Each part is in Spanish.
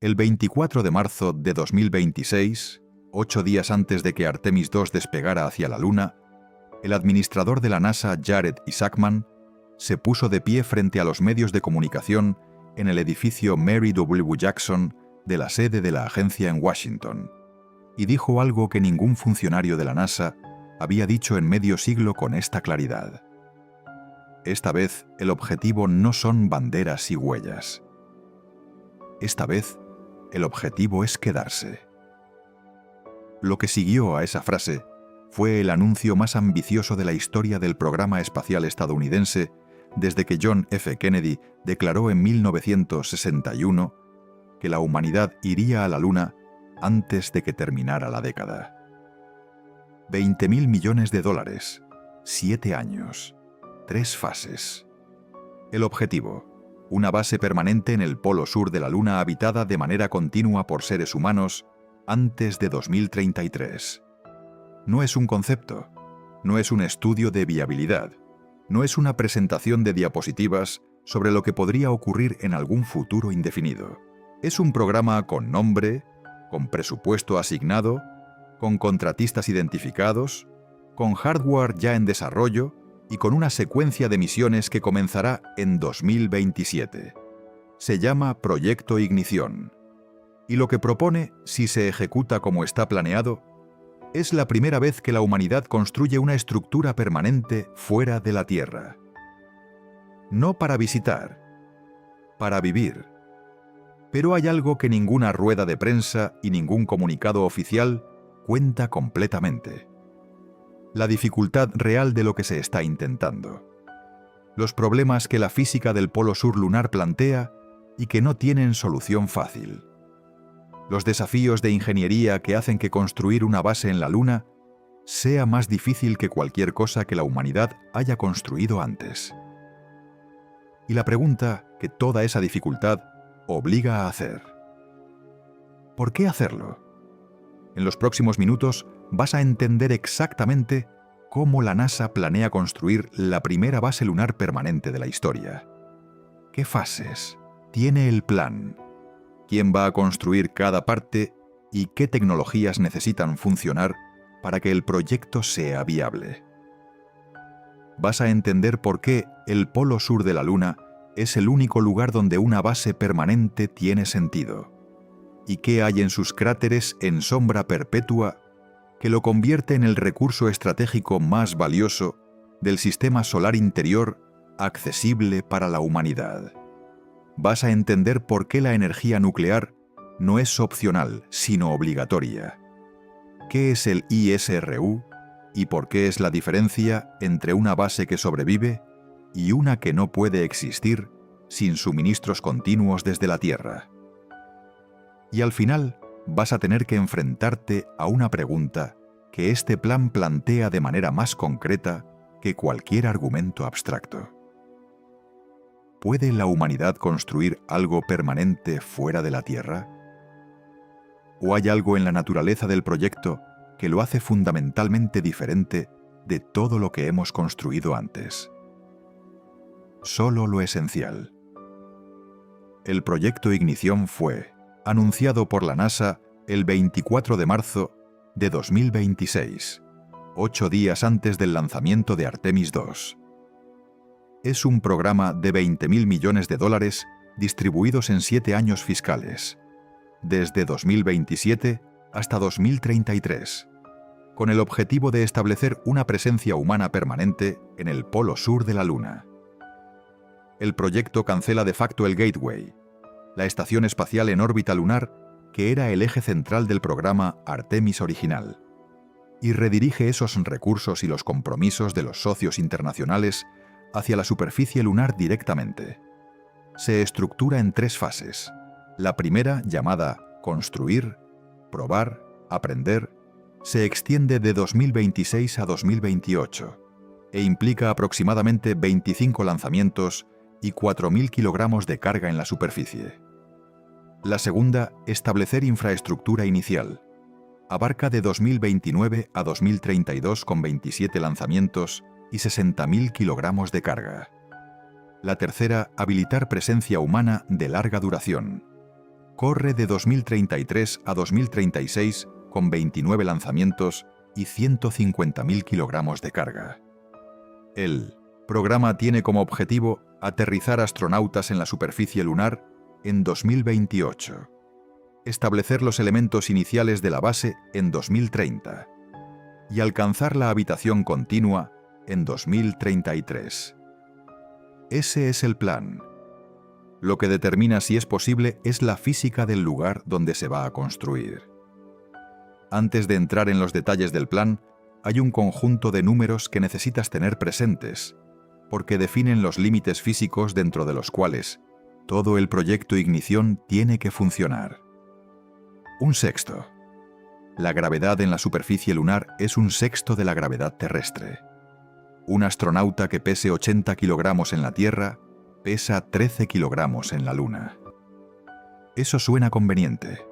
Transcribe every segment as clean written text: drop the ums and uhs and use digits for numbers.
El 24 de marzo de 2026, 8 días antes de que Artemis II despegara hacia la Luna, el administrador de la NASA, Jared Isaacman, se puso de pie frente a los medios de comunicación en el edificio Mary W. Jackson de la sede de la agencia en Washington, y dijo algo que ningún funcionario de la NASA había dicho en medio siglo con esta claridad. Esta vez, el objetivo no son banderas y huellas. Esta vez, el objetivo es quedarse. Lo que siguió a esa frase fue el anuncio más ambicioso de la historia del programa espacial estadounidense desde que John F. Kennedy declaró en 1961 que la humanidad iría a la Luna antes de que terminara la década. $20.000 millones, 7 años, 3 fases. El objetivo: una base permanente en el polo sur de la Luna habitada de manera continua por seres humanos antes de 2033. No es un concepto, no es un estudio de viabilidad, no es una presentación de diapositivas sobre lo que podría ocurrir en algún futuro indefinido. Es un programa con nombre, con presupuesto asignado, con contratistas identificados, con hardware ya en desarrollo y con una secuencia de misiones que comenzará en 2027. Se llama Proyecto Ignición. Y lo que propone, si se ejecuta como está planeado, es la primera vez que la humanidad construye una estructura permanente fuera de la Tierra. No para visitar, para vivir. Pero hay algo que ninguna rueda de prensa y ningún comunicado oficial cuenta completamente: la dificultad real de lo que se está intentando. Los problemas que la física del polo sur lunar plantea y que no tienen solución fácil. Los desafíos de ingeniería que hacen que construir una base en la Luna sea más difícil que cualquier cosa que la humanidad haya construido antes. Y la pregunta que toda esa dificultad obliga a hacer: ¿por qué hacerlo? En los próximos minutos vas a entender exactamente cómo la NASA planea construir la primera base lunar permanente de la historia. ¿Qué fases tiene el plan? ¿Quién va a construir cada parte y qué tecnologías necesitan funcionar para que el proyecto sea viable? Vas a entender por qué el polo sur de la Luna es el único lugar donde una base permanente tiene sentido, y qué hay en sus cráteres en sombra perpetua que lo convierte en el recurso estratégico más valioso del sistema solar interior accesible para la humanidad. Vas a entender por qué la energía nuclear no es opcional, sino obligatoria. ¿Qué es el ISRU y por qué es la diferencia entre una base que sobrevive y una que no puede existir sin suministros continuos desde la Tierra? Y al final vas a tener que enfrentarte a una pregunta que este plan plantea de manera más concreta que cualquier argumento abstracto. ¿Puede la humanidad construir algo permanente fuera de la Tierra? ¿O hay algo en la naturaleza del proyecto que lo hace fundamentalmente diferente de todo lo que hemos construido antes? Solo lo esencial. El proyecto Ignición fue anunciado por la NASA el 24 de marzo de 2026, 8 días antes del lanzamiento de Artemis II. Es un programa de $20.000 millones distribuidos en 7 años fiscales, desde 2027 hasta 2033, con el objetivo de establecer una presencia humana permanente en el polo sur de la Luna. El proyecto cancela de facto el Gateway, la estación espacial en órbita lunar que era el eje central del programa Artemis original, y redirige esos recursos y los compromisos de los socios internacionales hacia la superficie lunar directamente. Se estructura en 3 fases. La primera, llamada construir, probar, aprender, se extiende de 2026 a 2028 e implica aproximadamente 25 lanzamientos y 4.000 kilogramos de carga en la superficie. La segunda, establecer infraestructura inicial. Abarca de 2029 a 2032 con 27 lanzamientos y 60.000 kilogramos de carga. La tercera, habilitar presencia humana de larga duración. corre de 2033 a 2036 con 29 lanzamientos y 150.000 kilogramos de carga. El programa tiene como objetivo aterrizar astronautas en la superficie lunar en 2028, establecer los elementos iniciales de la base en 2030 y alcanzar la habitación continua en 2033. Ese es el plan. Lo que determina si es posible es la física del lugar donde se va a construir. Antes de entrar en los detalles del plan, hay un conjunto de números que necesitas tener presentes, porque definen los límites físicos dentro de los cuales todo el proyecto Ignición tiene que funcionar. Un sexto. La gravedad en la superficie lunar es un sexto de la gravedad terrestre. Un astronauta que pese 80 kilogramos en la Tierra pesa 13 kilogramos en la Luna. Eso suena conveniente,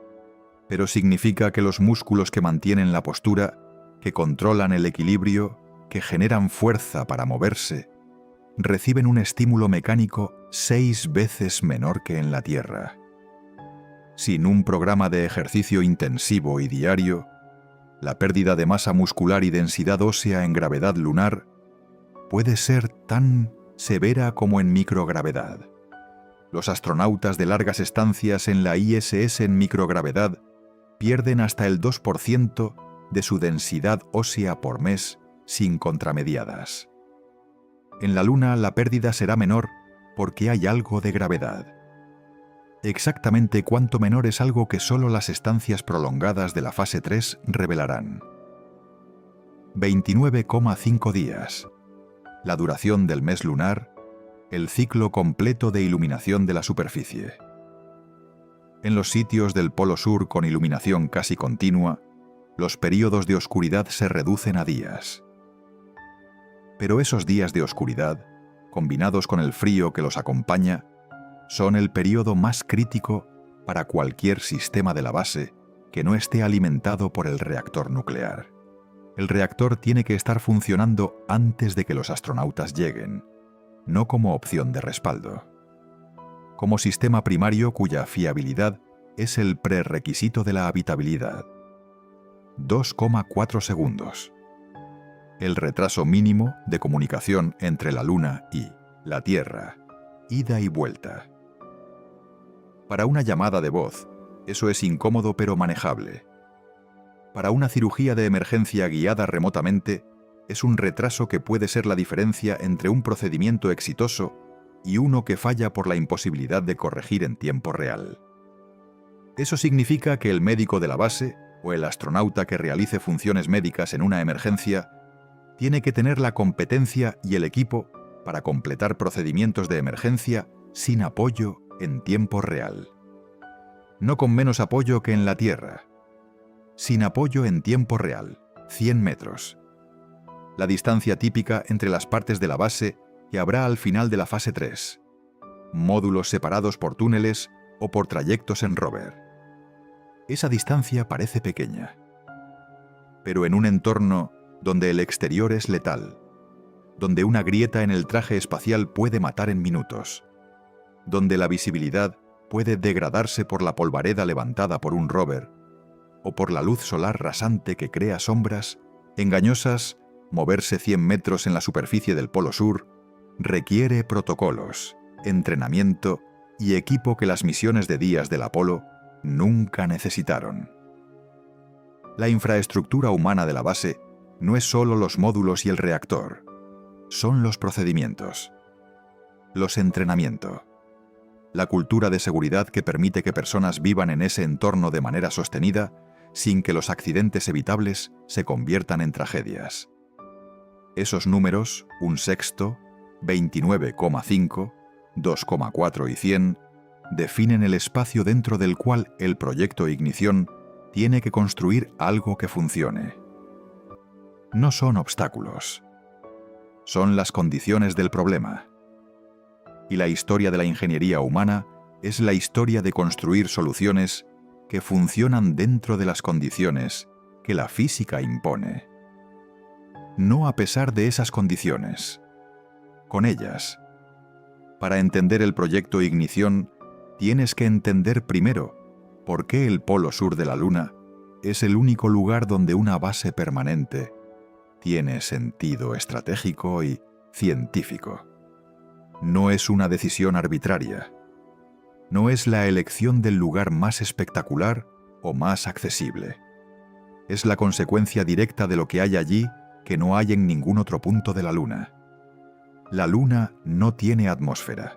pero significa que los músculos que mantienen la postura, que controlan el equilibrio, que generan fuerza para moverse, reciben un estímulo mecánico 6 veces menor que en la Tierra. Sin un programa de ejercicio intensivo y diario, la pérdida de masa muscular y densidad ósea en gravedad lunar puede ser tan severa como en microgravedad. Los astronautas de largas estancias en la ISS en microgravedad pierden hasta el 2% de su densidad ósea por mes sin contramediadas. En la Luna la pérdida será menor porque hay algo de gravedad. Exactamente cuánto menor es algo que solo las estancias prolongadas de la fase 3 revelarán. 29,5 días. La duración del mes lunar, el ciclo completo de iluminación de la superficie. En los sitios del Polo Sur con iluminación casi continua, los períodos de oscuridad se reducen a días. Pero esos días de oscuridad, combinados con el frío que los acompaña, son el período más crítico para cualquier sistema de la base que no esté alimentado por el reactor nuclear. El reactor tiene que estar funcionando antes de que los astronautas lleguen, no como opción de respaldo. Como sistema primario cuya fiabilidad es el prerequisito de la habitabilidad. 2,4 segundos. El retraso mínimo de comunicación entre la Luna y la Tierra, ida y vuelta. Para una llamada de voz, eso es incómodo pero manejable. Para una cirugía de emergencia guiada remotamente, es un retraso que puede ser la diferencia entre un procedimiento exitoso y uno que falla por la imposibilidad de corregir en tiempo real. Eso significa que el médico de la base o el astronauta que realice funciones médicas en una emergencia tiene que tener la competencia y el equipo para completar procedimientos de emergencia sin apoyo en tiempo real. No con menos apoyo que en la Tierra. Sin apoyo en tiempo real, 100 metros. La distancia típica entre las partes de la base que habrá al final de la fase 3. Módulos separados por túneles o por trayectos en rover. Esa distancia parece pequeña. Pero en un entorno donde el exterior es letal, donde una grieta en el traje espacial puede matar en minutos, donde la visibilidad puede degradarse por la polvareda levantada por un rover o por la luz solar rasante que crea sombras engañosas, moverse 100 metros en la superficie del Polo Sur requiere protocolos, entrenamiento y equipo que las misiones de días del Apolo nunca necesitaron. La infraestructura humana de la base no es solo los módulos y el reactor, son los procedimienos, los entrenamientos, la cultura de seguridad que permite que personas vivan en ese entorno de manera sostenida sin que los accidentes evitables se conviertan en tragedias. Esos números, un sexto, 29,5, 2,4 y 100, definen el espacio dentro del cual el proyecto Ignición tiene que construir algo que funcione. No son obstáculos. Son las condiciones del problema. Y la historia de la ingeniería humana es la historia de construir soluciones que funcionan dentro de las condiciones que la física impone. No a pesar de esas condiciones, con ellas. Para entender el proyecto Ignición, tienes que entender primero por qué el polo sur de la Luna es el único lugar donde una base permanente tiene sentido estratégico y científico. No es una decisión arbitraria. No es la elección del lugar más espectacular o más accesible. Es la consecuencia directa de lo que hay allí que no hay en ningún otro punto de la Luna. La Luna no tiene atmósfera.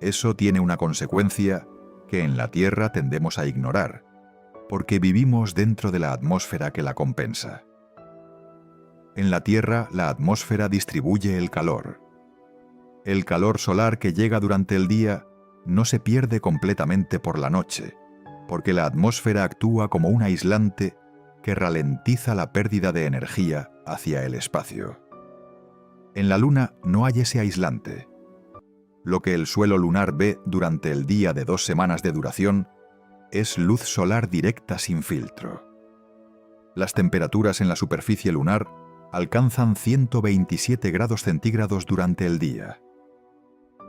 Eso tiene una consecuencia que en la Tierra tendemos a ignorar, porque vivimos dentro de la atmósfera que la compensa. En la Tierra, la atmósfera distribuye el calor. El calor solar que llega durante el día no se pierde completamente por la noche, porque la atmósfera actúa como un aislante que ralentiza la pérdida de energía hacia el espacio. En la Luna no hay ese aislante. Lo que el suelo lunar ve durante el día de 2 semanas de duración es luz solar directa sin filtro. Las temperaturas en la superficie lunar alcanzan 127 grados centígrados durante el día.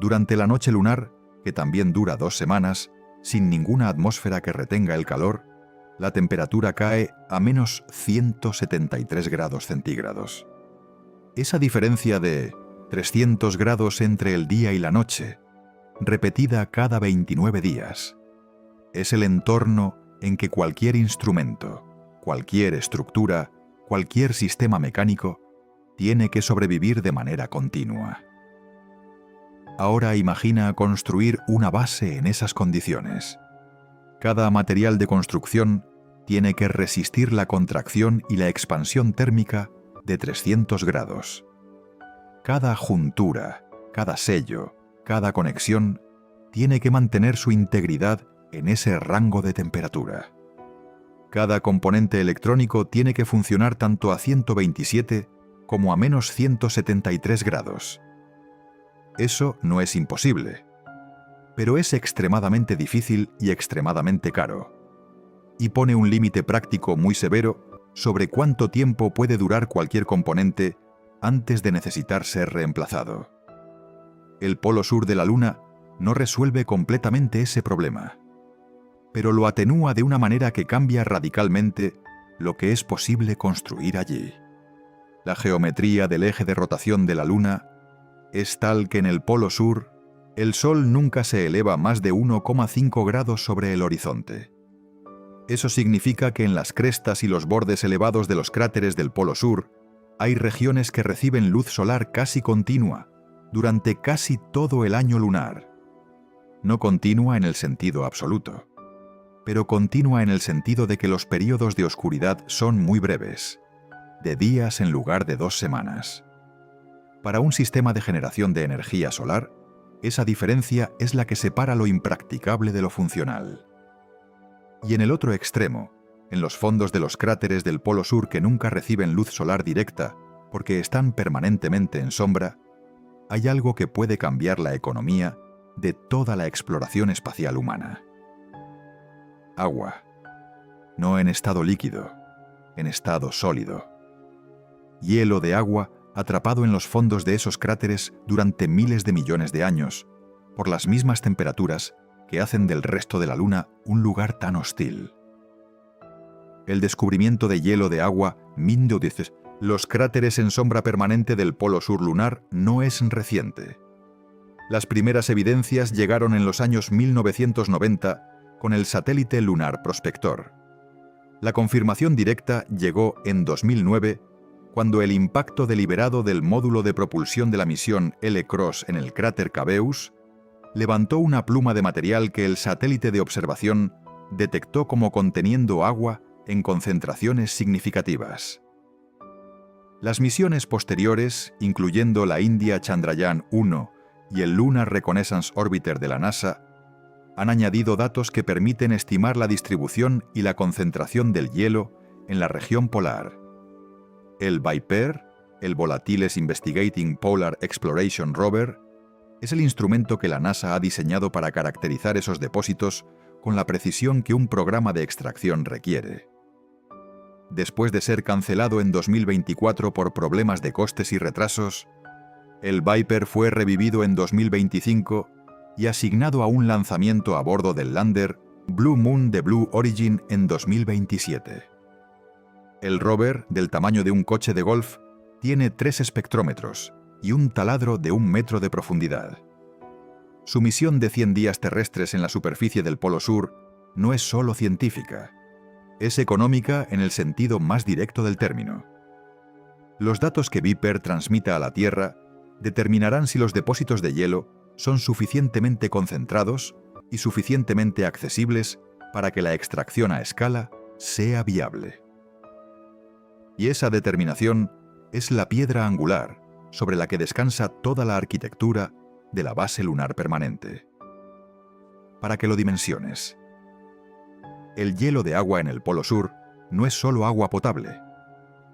Durante la noche lunar, que también dura 2 semanas, sin ninguna atmósfera que retenga el calor, la temperatura cae a menos 173 grados centígrados. Esa diferencia de 300 grados entre el día y la noche, repetida cada 29 días, es el entorno en que cualquier instrumento, cualquier estructura, cualquier sistema mecánico tiene que sobrevivir de manera continua. Ahora imagina construir una base en esas condiciones. Cada material de construcción tiene que resistir la contracción y la expansión térmica de 300 grados. Cada juntura, cada sello, cada conexión tiene que mantener su integridad en ese rango de temperatura. Cada componente electrónico tiene que funcionar tanto a 127 como a menos 173 grados. Eso no es imposible, pero es extremadamente difícil y extremadamente caro, y pone un límite práctico muy severo sobre cuánto tiempo puede durar cualquier componente antes de necesitar ser reemplazado. El polo sur de la Luna no resuelve completamente ese problema, pero lo atenúa de una manera que cambia radicalmente lo que es posible construir allí. La geometría del eje de rotación de la Luna es tal que en el polo sur, el Sol nunca se eleva más de 1,5 grados sobre el horizonte. Eso significa que en las crestas y los bordes elevados de los cráteres del polo sur, hay regiones que reciben luz solar casi continua, durante casi todo el año lunar. No continua en el sentido absoluto, pero continua en el sentido de que los períodos de oscuridad son muy breves, de días en lugar de 2 semanas. Para un sistema de generación de energía solar, esa diferencia es la que separa lo impracticable de lo funcional. Y en el otro extremo, en los fondos de los cráteres del polo sur que nunca reciben luz solar directa porque están permanentemente en sombra, hay algo que puede cambiar la economía de toda la exploración espacial humana. Agua. No en estado líquido, en estado sólido. Hielo de agua atrapado en los fondos de esos cráteres durante miles de millones de años, por las mismas temperaturas que hacen del resto de la Luna un lugar tan hostil. El descubrimiento de hielo de agua, los cráteres en sombra permanente del polo sur lunar, no es reciente. Las primeras evidencias llegaron en los años 1990 con el satélite lunar Prospector. La confirmación directa llegó en 2009, cuando el impacto deliberado del módulo de propulsión de la misión L-CROSS en el cráter Cabeus levantó una pluma de material que el satélite de observación detectó como conteniendo agua en concentraciones significativas. Las misiones posteriores, incluyendo la India Chandrayaan-1 y el Lunar Reconnaissance Orbiter de la NASA, han añadido datos que permiten estimar la distribución y la concentración del hielo en la región polar. El VIPER, el Volatiles Investigating Polar Exploration Rover, es el instrumento que la NASA ha diseñado para caracterizar esos depósitos con la precisión que un programa de extracción requiere. Después de ser cancelado en 2024 por problemas de costes y retrasos, el VIPER fue revivido en 2025 y asignado a un lanzamiento a bordo del lander Blue Moon de Blue Origin en 2027. El rover, del tamaño de un coche de golf, tiene 3 espectrómetros y un taladro de 1 metro de profundidad. Su misión de 100 días terrestres en la superficie del Polo Sur no es solo científica, es económica en el sentido más directo del término. Los datos que Viper transmita a la Tierra determinarán si los depósitos de hielo son suficientemente concentrados y suficientemente accesibles para que la extracción a escala sea viable. Y esa determinación es la piedra angular sobre la que descansa toda la arquitectura de la base lunar permanente. Para que lo dimensiones, el hielo de agua en el Polo Sur no es solo agua potable,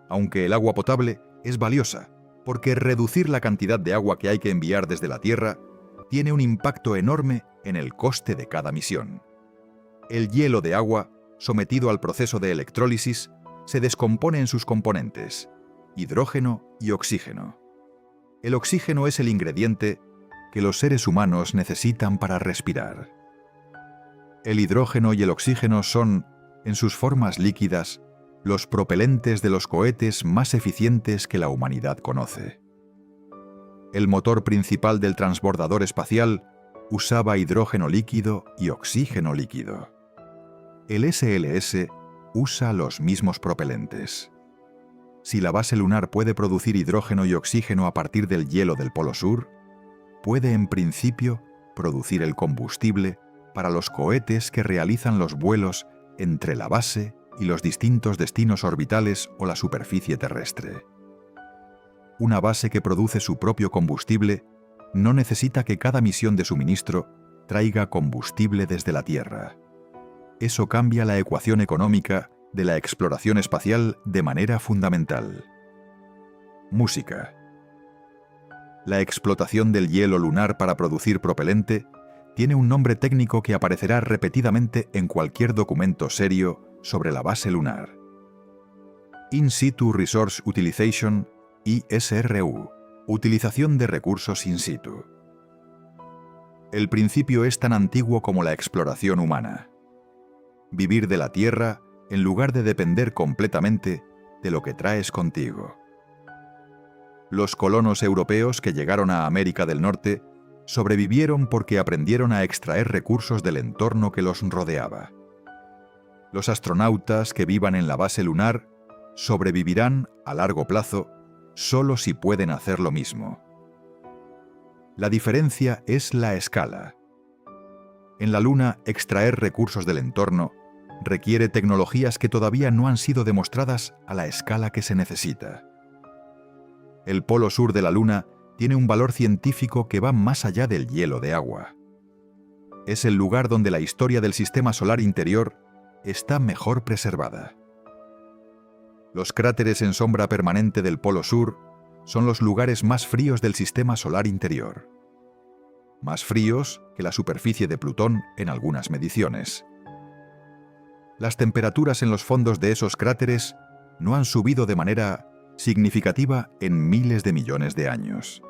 aunque el agua potable es valiosa, porque reducir la cantidad de agua que hay que enviar desde la Tierra tiene un impacto enorme en el coste de cada misión. El hielo de agua, sometido al proceso de electrólisis, se descompone en sus componentes, hidrógeno y oxígeno. El oxígeno es el ingrediente que los seres humanos necesitan para respirar. El hidrógeno y el oxígeno son, en sus formas líquidas, los propelentes de los cohetes más eficientes que la humanidad conoce. El motor principal del transbordador espacial usaba hidrógeno líquido y oxígeno líquido. El SLS usa los mismos propelentes. Si la base lunar puede producir hidrógeno y oxígeno a partir del hielo del Polo Sur, puede en principio producir el combustible para los cohetes que realizan los vuelos entre la base y los distintos destinos orbitales o la superficie terrestre. Una base que produce su propio combustible no necesita que cada misión de suministro traiga combustible desde la Tierra. Eso cambia la ecuación económica de la exploración espacial de manera fundamental. Música. La explotación del hielo lunar para producir propelente tiene un nombre técnico que aparecerá repetidamente en cualquier documento serio sobre la base lunar. In Situ Resource Utilization, ISRU, utilización de recursos in situ. El principio es tan antiguo como la exploración humana. Vivir de la Tierra en lugar de depender completamente de lo que traes contigo. Los colonos europeos que llegaron a América del Norte sobrevivieron porque aprendieron a extraer recursos del entorno que los rodeaba. Los astronautas que vivan en la base lunar sobrevivirán a largo plazo solo si pueden hacer lo mismo. La diferencia es la escala. En la Luna, extraer recursos del entorno requiere tecnologías que todavía no han sido demostradas a la escala que se necesita. El polo sur de la Luna tiene un valor científico que va más allá del hielo de agua. Es el lugar donde la historia del sistema solar interior está mejor preservada. Los cráteres en sombra permanente del polo sur son los lugares más fríos del sistema solar interior. Más fríos que la superficie de Plutón en algunas mediciones. Las temperaturas en los fondos de esos cráteres no han subido de manera significativa en miles de millones de años.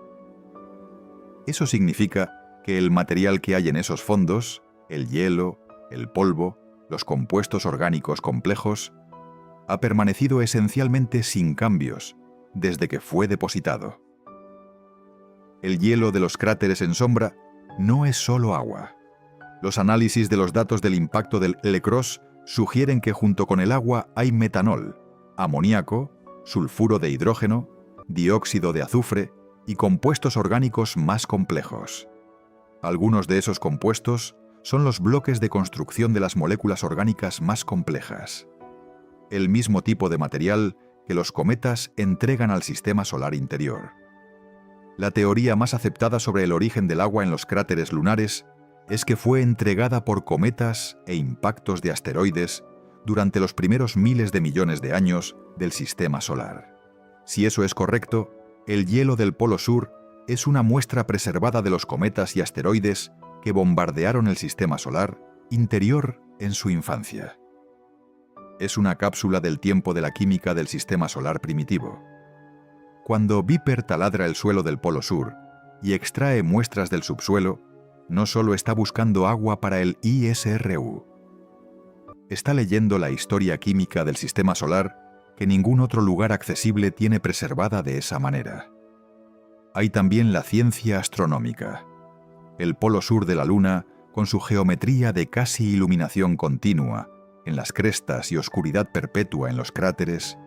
Eso significa que el material que hay en esos fondos, el hielo, el polvo, los compuestos orgánicos complejos, ha permanecido esencialmente sin cambios desde que fue depositado. El hielo de los cráteres en sombra no es solo agua. Los análisis de los datos del impacto del LCROSS sugieren que junto con el agua hay metanol, amoníaco, sulfuro de hidrógeno, dióxido de azufre y compuestos orgánicos más complejos. Algunos de esos compuestos son los bloques de construcción de las moléculas orgánicas más complejas. El mismo tipo de material que los cometas entregan al sistema solar interior. La teoría más aceptada sobre el origen del agua en los cráteres lunares es que fue entregada por cometas e impactos de asteroides durante los primeros miles de millones de años del sistema solar. Si eso es correcto, el hielo del Polo Sur es una muestra preservada de los cometas y asteroides que bombardearon el sistema solar interior en su infancia. Es una cápsula del tiempo de la química del sistema solar primitivo. Cuando Viper taladra el suelo del Polo Sur y extrae muestras del subsuelo, no solo está buscando agua para el ISRU, está leyendo la historia química del sistema solar que ningún otro lugar accesible tiene preservada de esa manera. Hay también la ciencia astronómica. El polo sur de la Luna, con su geometría de casi iluminación continua, en las crestas y oscuridad perpetua en los cráteres,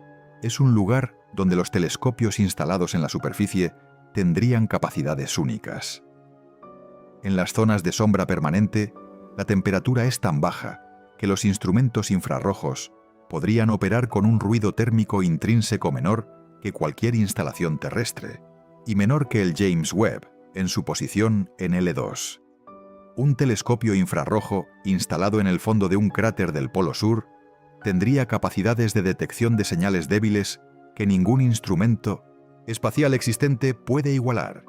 es un lugar donde los telescopios instalados en la superficie tendrían capacidades únicas. En las zonas de sombra permanente, la temperatura es tan baja que los instrumentos infrarrojos podrían operar con un ruido térmico intrínseco menor que cualquier instalación terrestre, y menor que el James Webb, en su posición en L2. Un telescopio infrarrojo instalado en el fondo de un cráter del Polo Sur tendría capacidades de detección de señales débiles que ningún instrumento espacial existente puede igualar.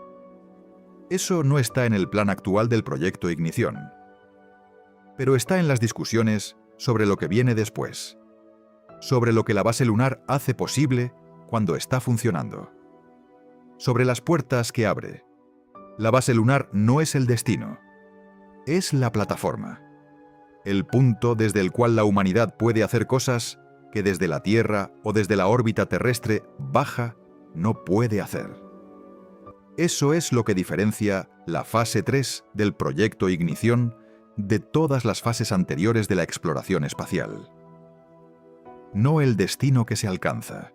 Eso no está en el plan actual del proyecto Ignición, pero está en las discusiones sobre lo que viene después, sobre lo que la base lunar hace posible cuando está funcionando, sobre las puertas que abre. La base lunar no es el destino, es la plataforma, el punto desde el cual la humanidad puede hacer cosas que desde la Tierra o desde la órbita terrestre baja no puede hacer. Eso es lo que diferencia la fase 3 del proyecto Ignición de todas las fases anteriores de la exploración espacial. No el destino que se alcanza,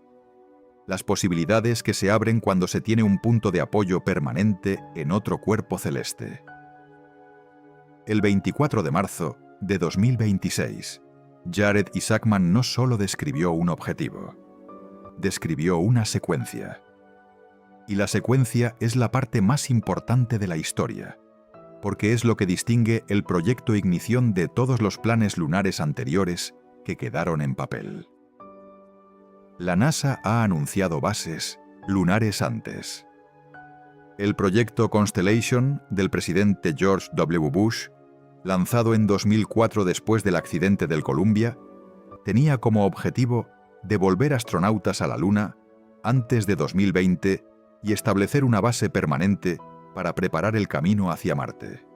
las posibilidades que se abren cuando se tiene un punto de apoyo permanente en otro cuerpo celeste. El 24 de marzo de 2026, Jared Isaacman no solo describió un objetivo, describió una secuencia. Y la secuencia es la parte más importante de la historia, porque es lo que distingue el proyecto Ignición de todos los planes lunares anteriores que quedaron en papel. La NASA ha anunciado bases lunares antes. El proyecto Constellation del presidente George W. Bush, lanzado en 2004 después del accidente del Columbia, tenía como objetivo devolver astronautas a la Luna antes de 2020 y establecer una base permanente para preparar el camino hacia Marte.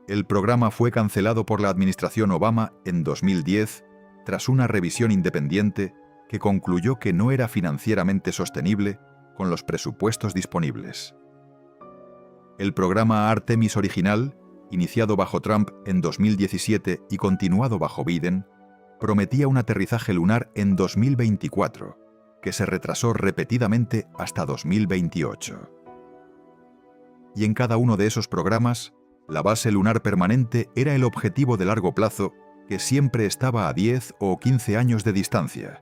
El programa fue cancelado por la administración Obama en 2010 tras una revisión independiente que concluyó que no era financieramente sostenible con los presupuestos disponibles. El programa Artemis original, iniciado bajo Trump en 2017 y continuado bajo Biden, prometía un aterrizaje lunar en 2024, que se retrasó repetidamente hasta 2028. Y en cada uno de esos programas, la base lunar permanente era el objetivo de largo plazo que siempre estaba a 10 o 15 años de distancia,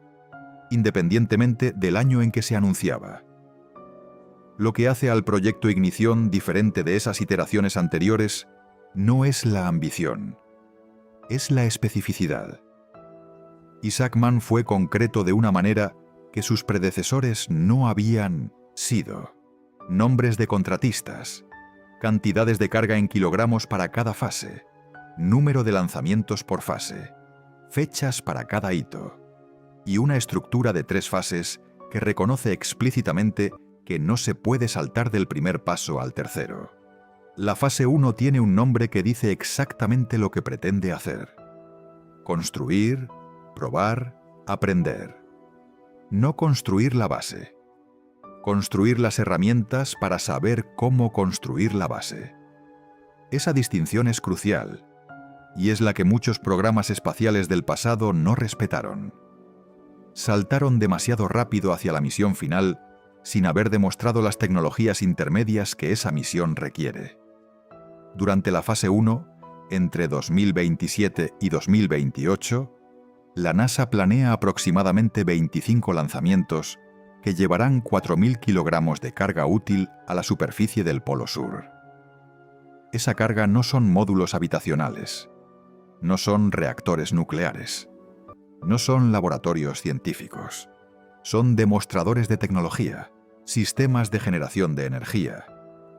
independientemente del año en que se anunciaba. Lo que hace al proyecto Ignición diferente de esas iteraciones anteriores no es la ambición, es la especificidad. Isaacman fue concreto de una manera que sus predecesores no habían sido. Nombres de contratistas, cantidades de carga en kilogramos para cada fase, número de lanzamientos por fase, fechas para cada hito, y una estructura de 3 fases que reconoce explícitamente que no se puede saltar del primer paso al tercero. La fase 1 tiene un nombre que dice exactamente lo que pretende hacer: construir, probar, aprender. No construir la base. Construir las herramientas para saber cómo construir la base. Esa distinción es crucial, y es la que muchos programas espaciales del pasado no respetaron. Saltaron demasiado rápido hacia la misión final sin haber demostrado las tecnologías intermedias que esa misión requiere. Durante la fase 1, entre 2027 y 2028, la NASA planea aproximadamente 25 lanzamientos que llevarán 4.000 kilogramos de carga útil a la superficie del Polo Sur. Esa carga no son módulos habitacionales, no son reactores nucleares, no son laboratorios científicos, son demostradores de tecnología, sistemas de generación de energía,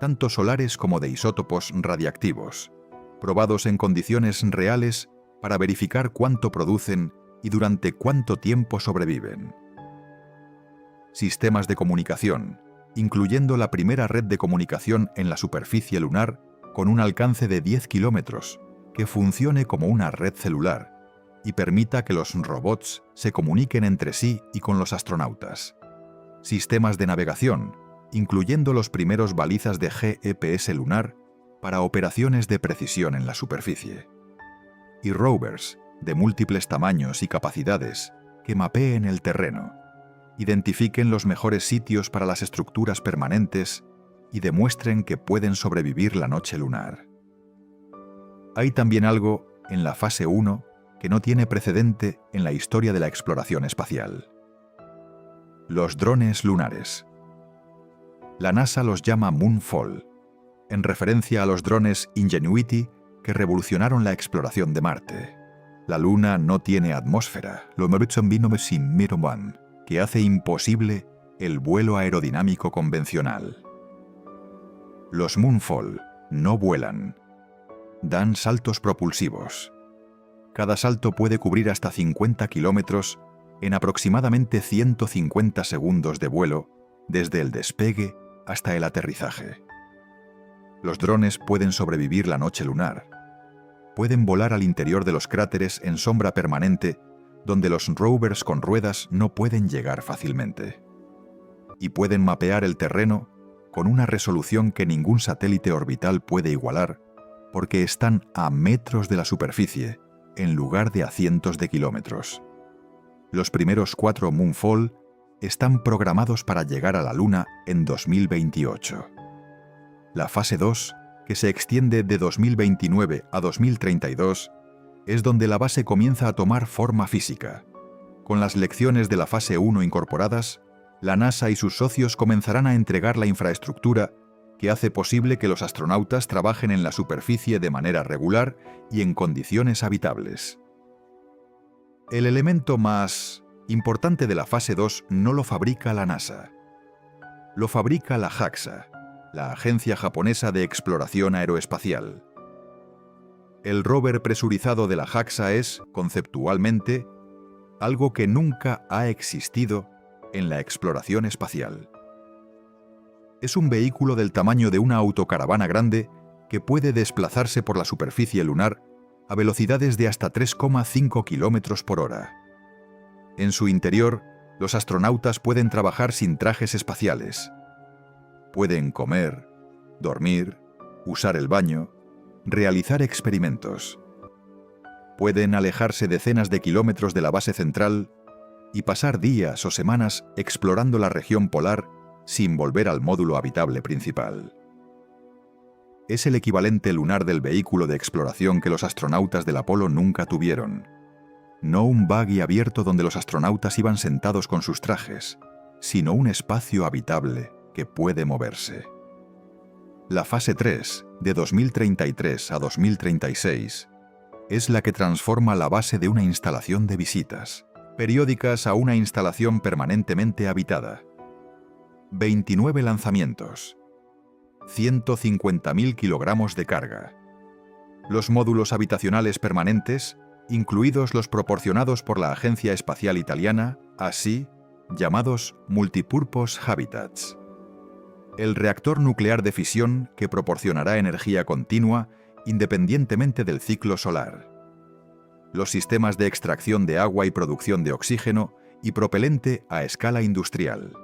tanto solares como de isótopos radiactivos, probados en condiciones reales para verificar cuánto producen y durante cuánto tiempo sobreviven. Sistemas de comunicación, incluyendo la primera red de comunicación en la superficie lunar con un alcance de 10 kilómetros, que funcione como una red celular, y permita que los robots se comuniquen entre sí y con los astronautas. Sistemas de navegación, incluyendo los primeros balizas de GPS lunar para operaciones de precisión en la superficie. Y rovers de múltiples tamaños y capacidades que mapeen el terreno, identifiquen los mejores sitios para las estructuras permanentes y demuestren que pueden sobrevivir la noche lunar. Hay también algo en la fase 1 que no tiene precedente en la historia de la exploración espacial. Los drones lunares. La NASA los llama Moonfall, en referencia a los drones Ingenuity que revolucionaron la exploración de Marte. La Luna no tiene atmósfera, que hace imposible el vuelo aerodinámico convencional. Los Moonfall no vuelan, dan saltos propulsivos. Cada salto puede cubrir hasta 50 kilómetros en aproximadamente 150 segundos de vuelo, desde el despegue hasta el aterrizaje. Los drones pueden sobrevivir la noche lunar. Pueden volar al interior de los cráteres en sombra permanente, donde los rovers con ruedas no pueden llegar fácilmente. Y pueden mapear el terreno con una resolución que ningún satélite orbital puede igualar, porque están a metros de la superficie, en lugar de a cientos de kilómetros. Los primeros 4 Moonfall están programados para llegar a la Luna en 2028. La fase 2, que se extiende de 2029 a 2032, es donde la base comienza a tomar forma física. Con las lecciones de la fase 1 incorporadas, la NASA y sus socios comenzarán a entregar la infraestructura que hace posible que los astronautas trabajen en la superficie de manera regular y en condiciones habitables. El elemento más importante de la fase 2 no lo fabrica la NASA. Lo fabrica la JAXA, la Agencia Japonesa de Exploración Aeroespacial. El rover presurizado de la JAXA es, conceptualmente, algo que nunca ha existido en la exploración espacial. Es un vehículo del tamaño de una autocaravana grande que puede desplazarse por la superficie lunar a velocidades de hasta 3,5 km por hora. En su interior, los astronautas pueden trabajar sin trajes espaciales. Pueden comer, dormir, usar el baño, realizar experimentos. Pueden alejarse decenas de kilómetros de la base central y pasar días o semanas explorando la región polar sin volver al módulo habitable principal. Es el equivalente lunar del vehículo de exploración que los astronautas del Apolo nunca tuvieron. No un buggy abierto donde los astronautas iban sentados con sus trajes, sino un espacio habitable que puede moverse. La fase 3, de 2033 a 2036, es la que transforma la base de una instalación de visitas periódicas a una instalación permanentemente habitada. 29 lanzamientos, 150.000 kilogramos de carga. Los módulos habitacionales permanentes, incluidos los proporcionados por la Agencia Espacial Italiana, así llamados Multipurpose Habitats. El reactor nuclear de fisión que proporcionará energía continua independientemente del ciclo solar. Los sistemas de extracción de agua y producción de oxígeno y propelente a escala industrial.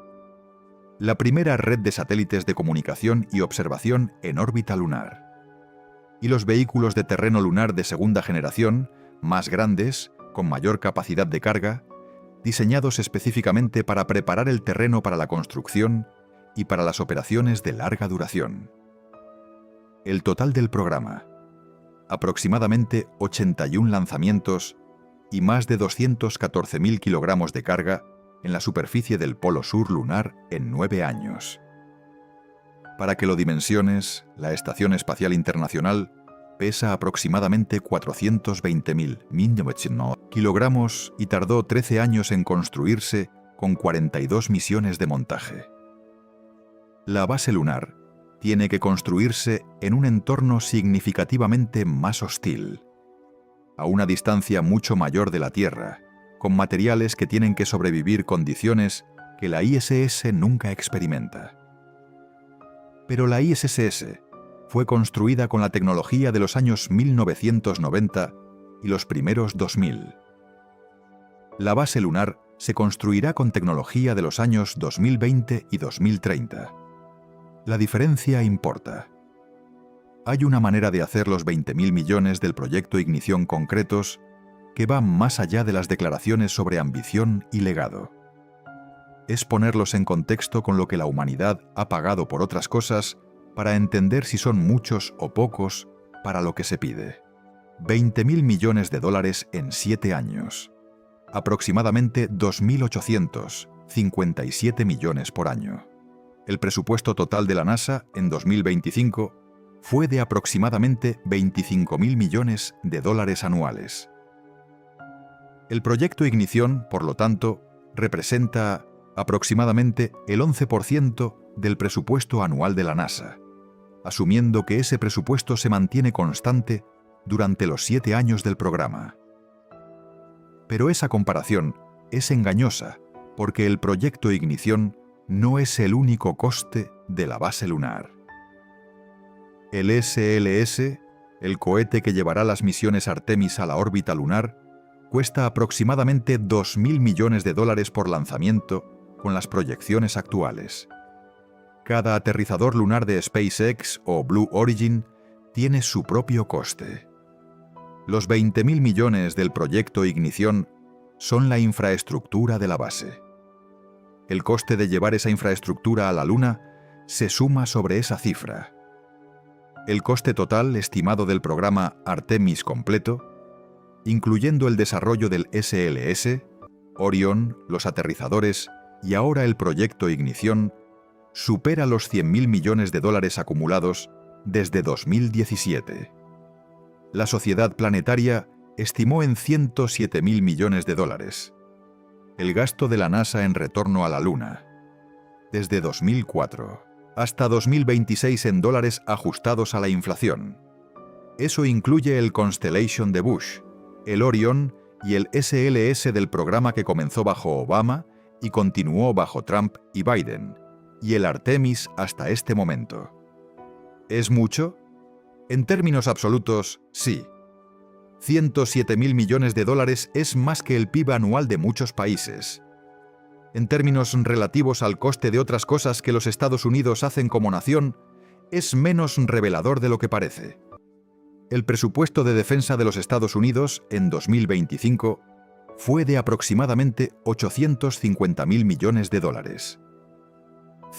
La primera red de satélites de comunicación y observación en órbita lunar. Y los vehículos de terreno lunar de segunda generación, más grandes, con mayor capacidad de carga, diseñados específicamente para preparar el terreno para la construcción y para las operaciones de larga duración. El total del programa: aproximadamente 81 lanzamientos y más de 214.000 kilogramos de carga en la superficie del Polo Sur lunar en 9 años. Para que lo dimensiones, la Estación Espacial Internacional pesa aproximadamente 420.000 kilogramos y tardó 13 años en construirse con 42 misiones de montaje. La base lunar tiene que construirse en un entorno significativamente más hostil, a una distancia mucho mayor de la Tierra, con materiales que tienen que sobrevivir condiciones que la ISS nunca experimenta. Pero la ISS fue construida con la tecnología de los años 1990 y los primeros 2000. La base lunar se construirá con tecnología de los años 2020 y 2030. La diferencia importa. Hay una manera de hacer los 20.000 millones del proyecto Ignición concretos que va más allá de las declaraciones sobre ambición y legado. Es ponerlos en contexto con lo que la humanidad ha pagado por otras cosas para entender si son muchos o pocos para lo que se pide. 20.000 millones de dólares en 7 años. Aproximadamente 2.857 millones por año. El presupuesto total de la NASA en 2025 fue de aproximadamente 25.000 millones de dólares anuales. El proyecto Ignición, por lo tanto, representa aproximadamente el 11% del presupuesto anual de la NASA, asumiendo que ese presupuesto se mantiene constante durante los 7 años del programa. Pero esa comparación es engañosa porque el proyecto Ignición no es el único coste de la base lunar. El SLS, el cohete que llevará las misiones Artemis a la órbita lunar, cuesta aproximadamente 2.000 millones de dólares por lanzamiento con las proyecciones actuales. Cada aterrizador lunar de SpaceX o Blue Origin tiene su propio coste. Los 20.000 millones del proyecto Ignición son la infraestructura de la base. El coste de llevar esa infraestructura a la Luna se suma sobre esa cifra. El coste total estimado del programa Artemis completo, incluyendo el desarrollo del SLS, Orion, los aterrizadores y ahora el proyecto Ignición, supera los 100.000 millones de dólares acumulados desde 2017. La Sociedad Planetaria estimó en 107.000 millones de dólares el gasto de la NASA en retorno a la Luna, desde 2004 hasta 2026 en dólares ajustados a la inflación. Eso incluye el Constellation de Bush, el Orion y el SLS del programa que comenzó bajo Obama y continuó bajo Trump y Biden, y el Artemis hasta este momento. ¿Es mucho? En términos absolutos, sí. 107.000 millones de dólares es más que el PIB anual de muchos países. En términos relativos al coste de otras cosas que los Estados Unidos hacen como nación, es menos revelador de lo que parece. El presupuesto de defensa de los Estados Unidos en 2025 fue de aproximadamente 850.000 millones de dólares.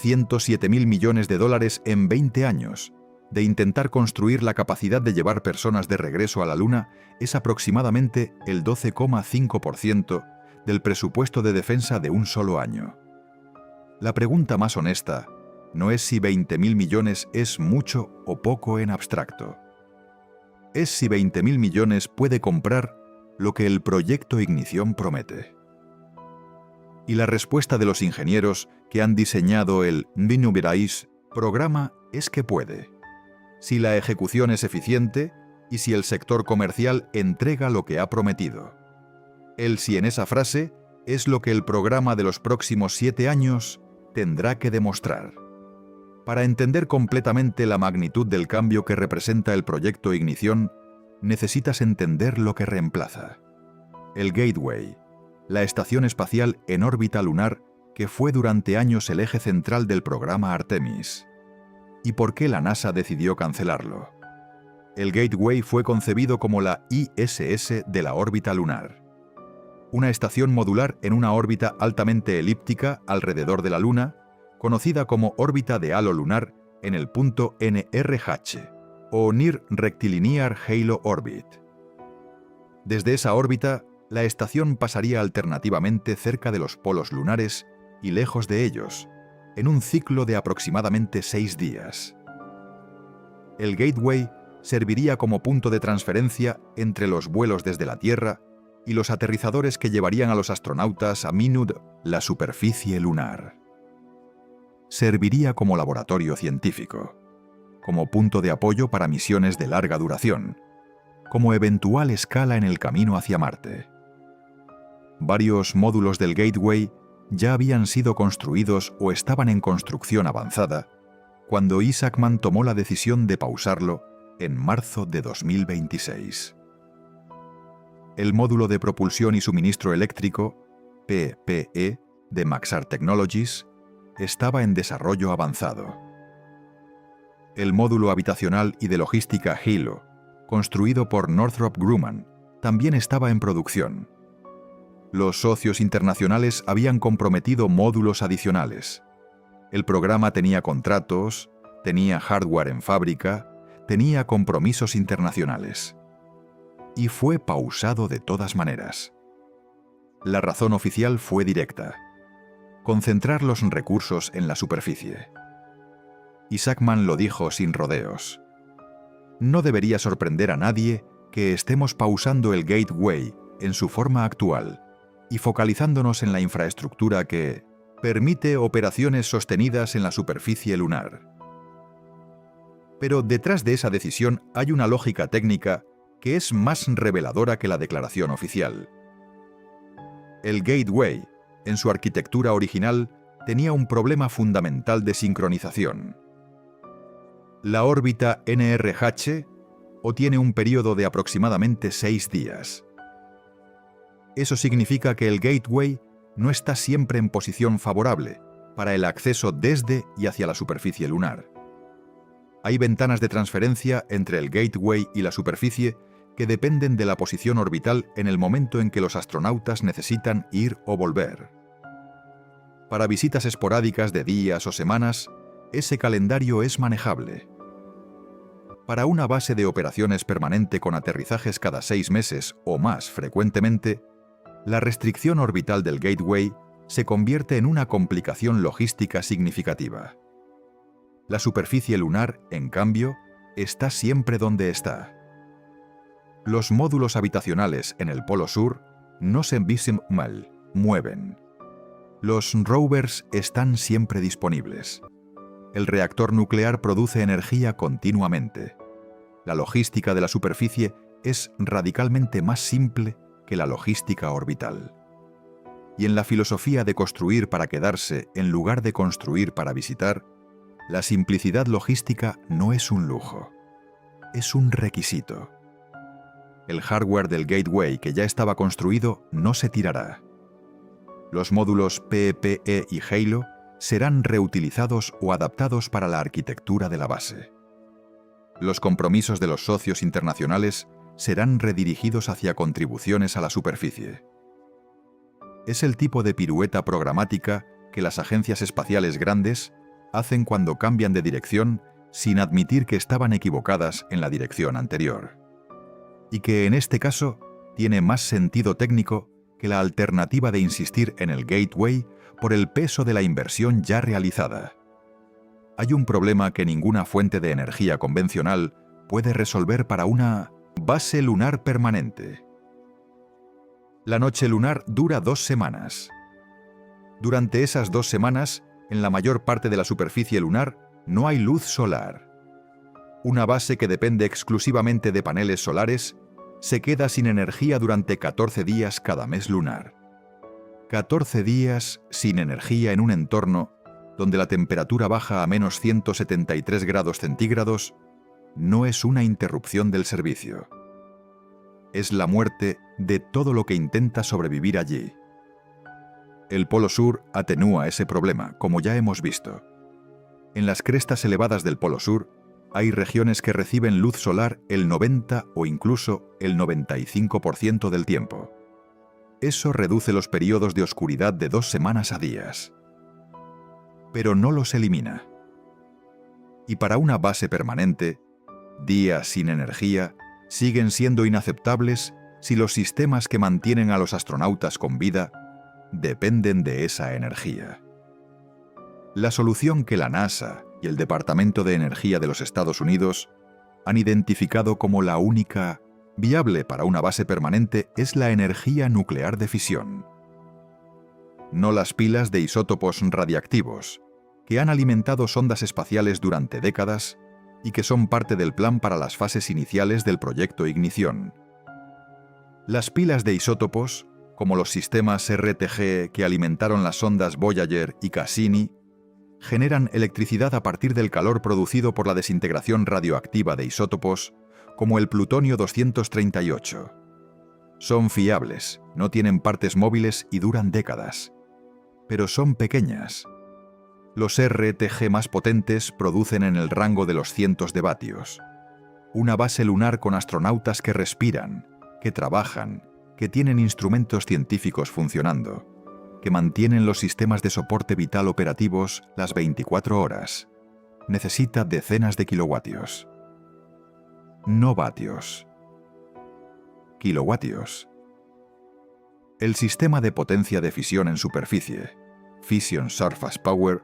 107.000 millones de dólares en 20 años de intentar construir la capacidad de llevar personas de regreso a la Luna es aproximadamente el 12,5% del presupuesto de defensa de un solo año. La pregunta más honesta no es si 20.000 millones es mucho o poco en abstracto. Es si 20.000 millones puede comprar lo que el proyecto Ignición promete. Y la respuesta de los ingenieros que han diseñado el Nuberais programa es que puede, si la ejecución es eficiente y si el sector comercial entrega lo que ha prometido. El si en esa frase es lo que el programa de los próximos 7 años tendrá que demostrar. Para entender completamente la magnitud del cambio que representa el proyecto Ignición, necesitas entender lo que reemplaza. El Gateway, la estación espacial en órbita lunar que fue durante años el eje central del programa Artemis. ¿Y por qué la NASA decidió cancelarlo? El Gateway fue concebido como la ISS de la órbita lunar. Una estación modular en una órbita altamente elíptica alrededor de la Luna, conocida como órbita de halo lunar en el punto NRH, o Near Rectilinear Halo Orbit. Desde esa órbita, la estación pasaría alternativamente cerca de los polos lunares y lejos de ellos, en un ciclo de aproximadamente 6 días. El Gateway serviría como punto de transferencia entre los vuelos desde la Tierra y los aterrizadores que llevarían a los astronautas a Minud, la superficie lunar. Serviría como laboratorio científico, como punto de apoyo para misiones de larga duración, como eventual escala en el camino hacia Marte. Varios módulos del Gateway ya habían sido construidos o estaban en construcción avanzada cuando Isaacman tomó la decisión de pausarlo en marzo de 2026. El módulo de propulsión y suministro eléctrico, PPE, de Maxar Technologies, estaba en desarrollo avanzado. El módulo habitacional y de logística Hilo, construido por Northrop Grumman, también estaba en producción. Los socios internacionales habían comprometido módulos adicionales. El programa tenía contratos, tenía hardware en fábrica, tenía compromisos internacionales. Y fue pausado de todas maneras. La razón oficial fue directa: concentrar los recursos en la superficie. Y Sackman lo dijo sin rodeos. No debería sorprender a nadie que estemos pausando el Gateway en su forma actual y focalizándonos en la infraestructura que permite operaciones sostenidas en la superficie lunar. Pero detrás de esa decisión hay una lógica técnica que es más reveladora que la declaración oficial. El Gateway, en su arquitectura original, tenía un problema fundamental de sincronización. La órbita NRH tiene un periodo de aproximadamente 6 días. Eso significa que el Gateway no está siempre en posición favorable para el acceso desde y hacia la superficie lunar. Hay ventanas de transferencia entre el Gateway y la superficie que dependen de la posición orbital en el momento en que los astronautas necesitan ir o volver. Para visitas esporádicas de días o semanas, ese calendario es manejable. Para una base de operaciones permanente con aterrizajes cada 6 meses o más frecuentemente, la restricción orbital del Gateway se convierte en una complicación logística significativa. La superficie lunar, en cambio, está siempre donde está. Los módulos habitacionales en el Polo Sur no se mueven. Los rovers están siempre disponibles. El reactor nuclear produce energía continuamente. La logística de la superficie es radicalmente más simple que la logística orbital. Y en la filosofía de construir para quedarse en lugar de construir para visitar, la simplicidad logística no es un lujo, es un requisito. El hardware del Gateway que ya estaba construido no se tirará. Los módulos PPE y Halo serán reutilizados o adaptados para la arquitectura de la base. Los compromisos de los socios internacionales serán redirigidos hacia contribuciones a la superficie. Es el tipo de pirueta programática que las agencias espaciales grandes hacen cuando cambian de dirección sin admitir que estaban equivocadas en la dirección anterior. Y que en este caso tiene más sentido técnico que la alternativa de insistir en el Gateway por el peso de la inversión ya realizada. Hay un problema que ninguna fuente de energía convencional puede resolver para una base lunar permanente. La noche lunar dura 2 semanas. Durante esas 2 semanas, en la mayor parte de la superficie lunar, no hay luz solar. Una base que depende exclusivamente de paneles solares se queda sin energía durante 14 días cada mes lunar. 14 días sin energía en un entorno donde la temperatura baja a menos 173 grados centígrados no es una interrupción del servicio. Es la muerte de todo lo que intenta sobrevivir allí. El Polo Sur atenúa ese problema, como ya hemos visto. En las crestas elevadas del Polo Sur, hay regiones que reciben luz solar el 90 o incluso el 95% del tiempo. Eso reduce los periodos de oscuridad de 2 semanas a días. Pero no los elimina. Y para una base permanente, días sin energía siguen siendo inaceptables si los sistemas que mantienen a los astronautas con vida dependen de esa energía. La solución que la NASA y el Departamento de Energía de los Estados Unidos han identificado como la única viable para una base permanente es la energía nuclear de fisión. No las pilas de isótopos radiactivos, que han alimentado sondas espaciales durante décadas y que son parte del plan para las fases iniciales del proyecto Ignición. Las pilas de isótopos, como los sistemas RTG que alimentaron las sondas Voyager y Cassini, generan electricidad a partir del calor producido por la desintegración radioactiva de isótopos, como el plutonio 238. Son fiables, no tienen partes móviles y duran décadas. Pero son pequeñas. Los RTG más potentes producen en el rango de los cientos de vatios. Una base lunar con astronautas que respiran, que trabajan, que tienen instrumentos científicos funcionando, que mantienen los sistemas de soporte vital operativos las 24 horas. Necesita decenas de kilovatios. No vatios. Kilovatios. El sistema de potencia de fisión en superficie, Fission Surface Power,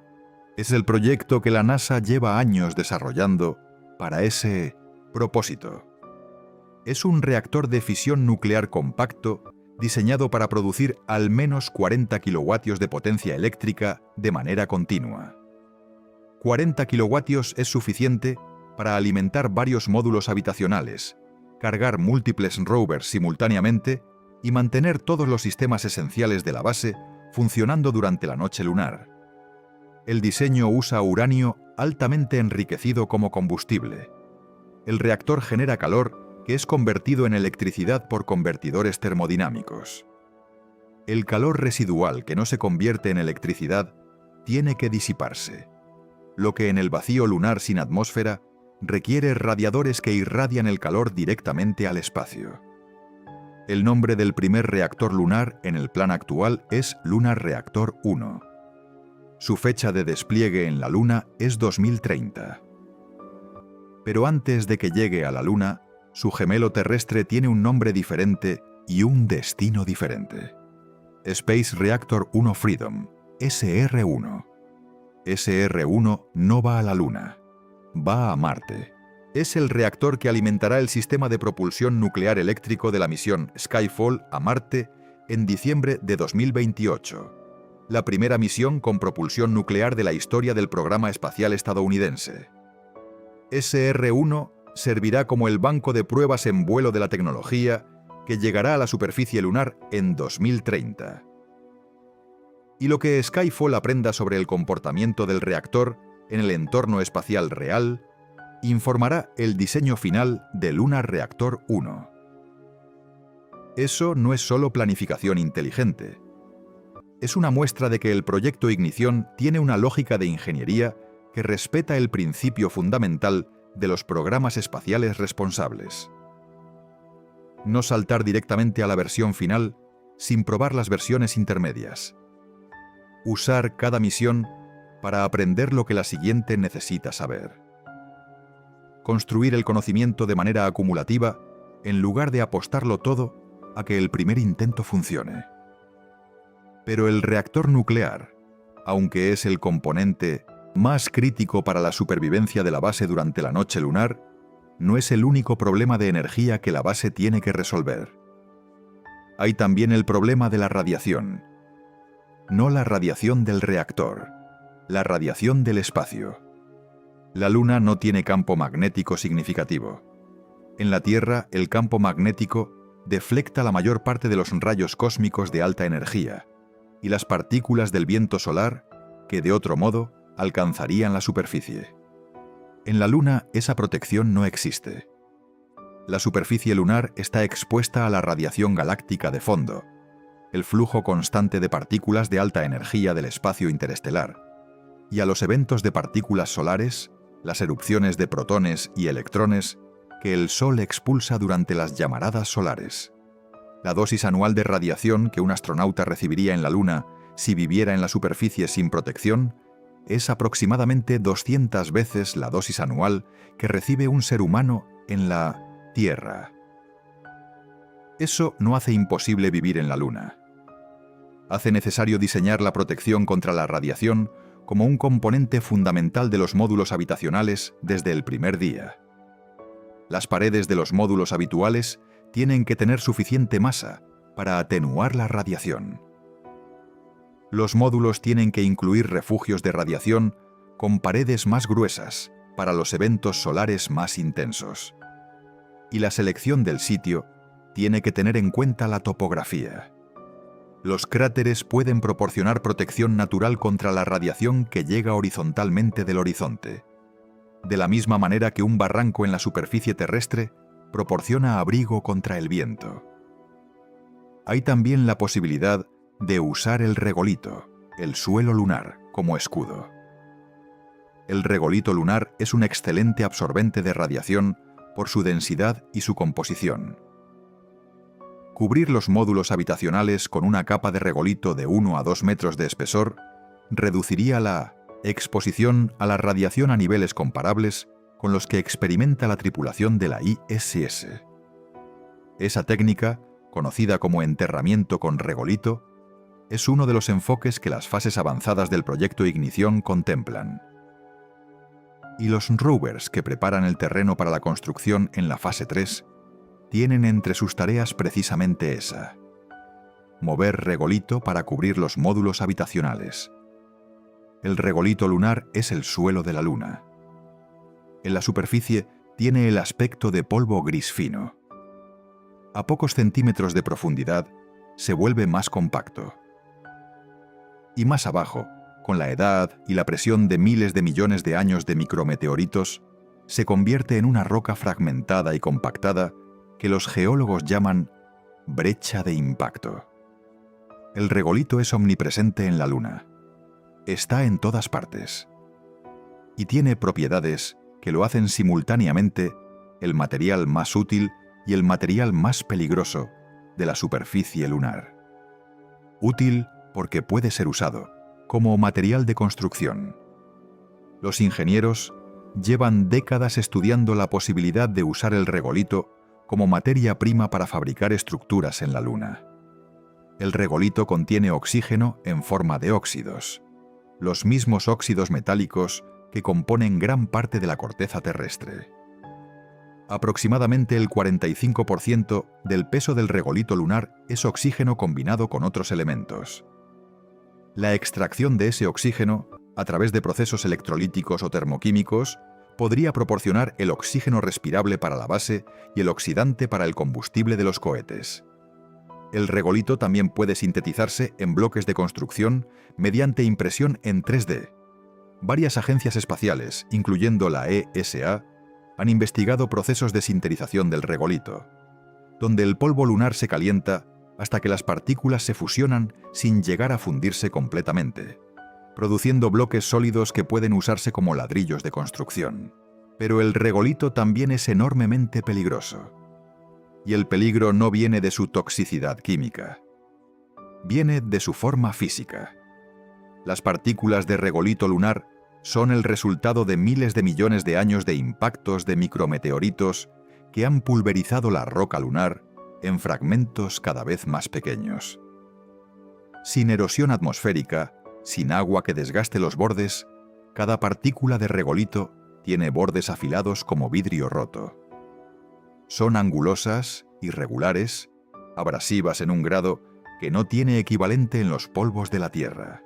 es el proyecto que la NASA lleva años desarrollando para ese propósito. Es un reactor de fisión nuclear compacto diseñado para producir al menos 40 kilovatios de potencia eléctrica de manera continua. 40 kilovatios es suficiente para alimentar varios módulos habitacionales, cargar múltiples rovers simultáneamente y mantener todos los sistemas esenciales de la base funcionando durante la noche lunar. El diseño usa uranio altamente enriquecido como combustible. El reactor genera calor que es convertido en electricidad por convertidores termodinámicos. El calor residual que no se convierte en electricidad tiene que disiparse, lo que en el vacío lunar sin atmósfera requiere radiadores que irradian el calor directamente al espacio. El nombre del primer reactor lunar en el plan actual es Lunar Reactor 1. Su fecha de despliegue en la Luna es 2030. Pero antes de que llegue a la Luna, su gemelo terrestre tiene un nombre diferente y un destino diferente. Space Reactor 1 Freedom, SR1. SR1 no va a la Luna, va a Marte. Es el reactor que alimentará el sistema de propulsión nuclear eléctrico de la misión Skyfall a Marte en diciembre de 2028, la primera misión con propulsión nuclear de la historia del programa espacial estadounidense. SR1 servirá como el banco de pruebas en vuelo de la tecnología que llegará a la superficie lunar en 2030. Y lo que Skyfall aprenda sobre el comportamiento del reactor en el entorno espacial real informará el diseño final de Lunar Reactor 1. Eso no es solo planificación inteligente. Es una muestra de que el proyecto Ignición tiene una lógica de ingeniería que respeta el principio fundamental de los programas espaciales responsables. No saltar directamente a la versión final sin probar las versiones intermedias. Usar cada misión para aprender lo que la siguiente necesita saber. Construir el conocimiento de manera acumulativa en lugar de apostarlo todo a que el primer intento funcione. Pero el reactor nuclear, aunque es el componente más crítico para la supervivencia de la base durante la noche lunar, no es el único problema de energía que la base tiene que resolver. Hay también el problema de la radiación. No la radiación del reactor, la radiación del espacio. La Luna no tiene campo magnético significativo. En la Tierra, el campo magnético deflecta la mayor parte de los rayos cósmicos de alta energía y las partículas del viento solar que, de otro modo, alcanzarían la superficie. En la Luna, esa protección no existe. La superficie lunar está expuesta a la radiación galáctica de fondo, el flujo constante de partículas de alta energía del espacio interestelar, y a los eventos de partículas solares, las erupciones de protones y electrones que el Sol expulsa durante las llamaradas solares. La dosis anual de radiación que un astronauta recibiría en la Luna si viviera en la superficie sin protección es aproximadamente 200 veces la dosis anual que recibe un ser humano en la Tierra. Eso no hace imposible vivir en la Luna. Hace necesario diseñar la protección contra la radiación como un componente fundamental de los módulos habitacionales desde el primer día. Las paredes de los módulos habituales tienen que tener suficiente masa para atenuar la radiación. Los módulos tienen que incluir refugios de radiación con paredes más gruesas para los eventos solares más intensos. Y la selección del sitio tiene que tener en cuenta la topografía. Los cráteres pueden proporcionar protección natural contra la radiación que llega horizontalmente del horizonte, de la misma manera que un barranco en la superficie terrestre proporciona abrigo contra el viento. hay también la posibilidad de usar el regolito, el suelo lunar, como escudo. El regolito lunar es un excelente absorbente de radiación por su densidad y su composición. Cubrir los módulos habitacionales con una capa de regolito de 1 a 2 metros de espesor reduciría la exposición a la radiación a niveles comparables con los que experimenta la tripulación de la ISS. Esa técnica, conocida como enterramiento con regolito, es uno de los enfoques que las fases avanzadas del proyecto Ignición contemplan. Y los rovers que preparan el terreno para la construcción en la fase 3 tienen entre sus tareas precisamente esa: mover regolito para cubrir los módulos habitacionales. El regolito lunar es el suelo de la Luna. En la superficie tiene el aspecto de polvo gris fino. A pocos centímetros de profundidad se vuelve más compacto. Y más abajo, con la edad y la presión de miles de millones de años de micrometeoritos, se convierte en una roca fragmentada y compactada que los geólogos llaman brecha de impacto. El regolito es omnipresente en la Luna. Está en todas partes. Y tiene propiedades que lo hacen simultáneamente el material más útil y el material más peligroso de la superficie lunar. Útil porque puede ser usado como material de construcción. Los ingenieros llevan décadas estudiando la posibilidad de usar el regolito como materia prima para fabricar estructuras en la Luna. El regolito contiene oxígeno en forma de óxidos, los mismos óxidos metálicos que componen gran parte de la corteza terrestre. Aproximadamente el 45% del peso del regolito lunar es oxígeno combinado con otros elementos. La extracción de ese oxígeno, a través de procesos electrolíticos o termoquímicos, podría proporcionar el oxígeno respirable para la base y el oxidante para el combustible de los cohetes. El regolito también puede sintetizarse en bloques de construcción mediante impresión en 3D. Varias agencias espaciales, incluyendo la ESA, han investigado procesos de sintetización del regolito, donde el polvo lunar se calienta hasta que las partículas se fusionan sin llegar a fundirse completamente, produciendo bloques sólidos que pueden usarse como ladrillos de construcción. Pero el regolito también es enormemente peligroso. Y el peligro no viene de su toxicidad química. Viene de su forma física. Las partículas de regolito lunar son el resultado de miles de millones de años de impactos de micrometeoritos que han pulverizado la roca lunar en fragmentos cada vez más pequeños. Sin erosión atmosférica, sin agua que desgaste los bordes, cada partícula de regolito tiene bordes afilados como vidrio roto. Son angulosas, irregulares, abrasivas en un grado que no tiene equivalente en los polvos de la Tierra.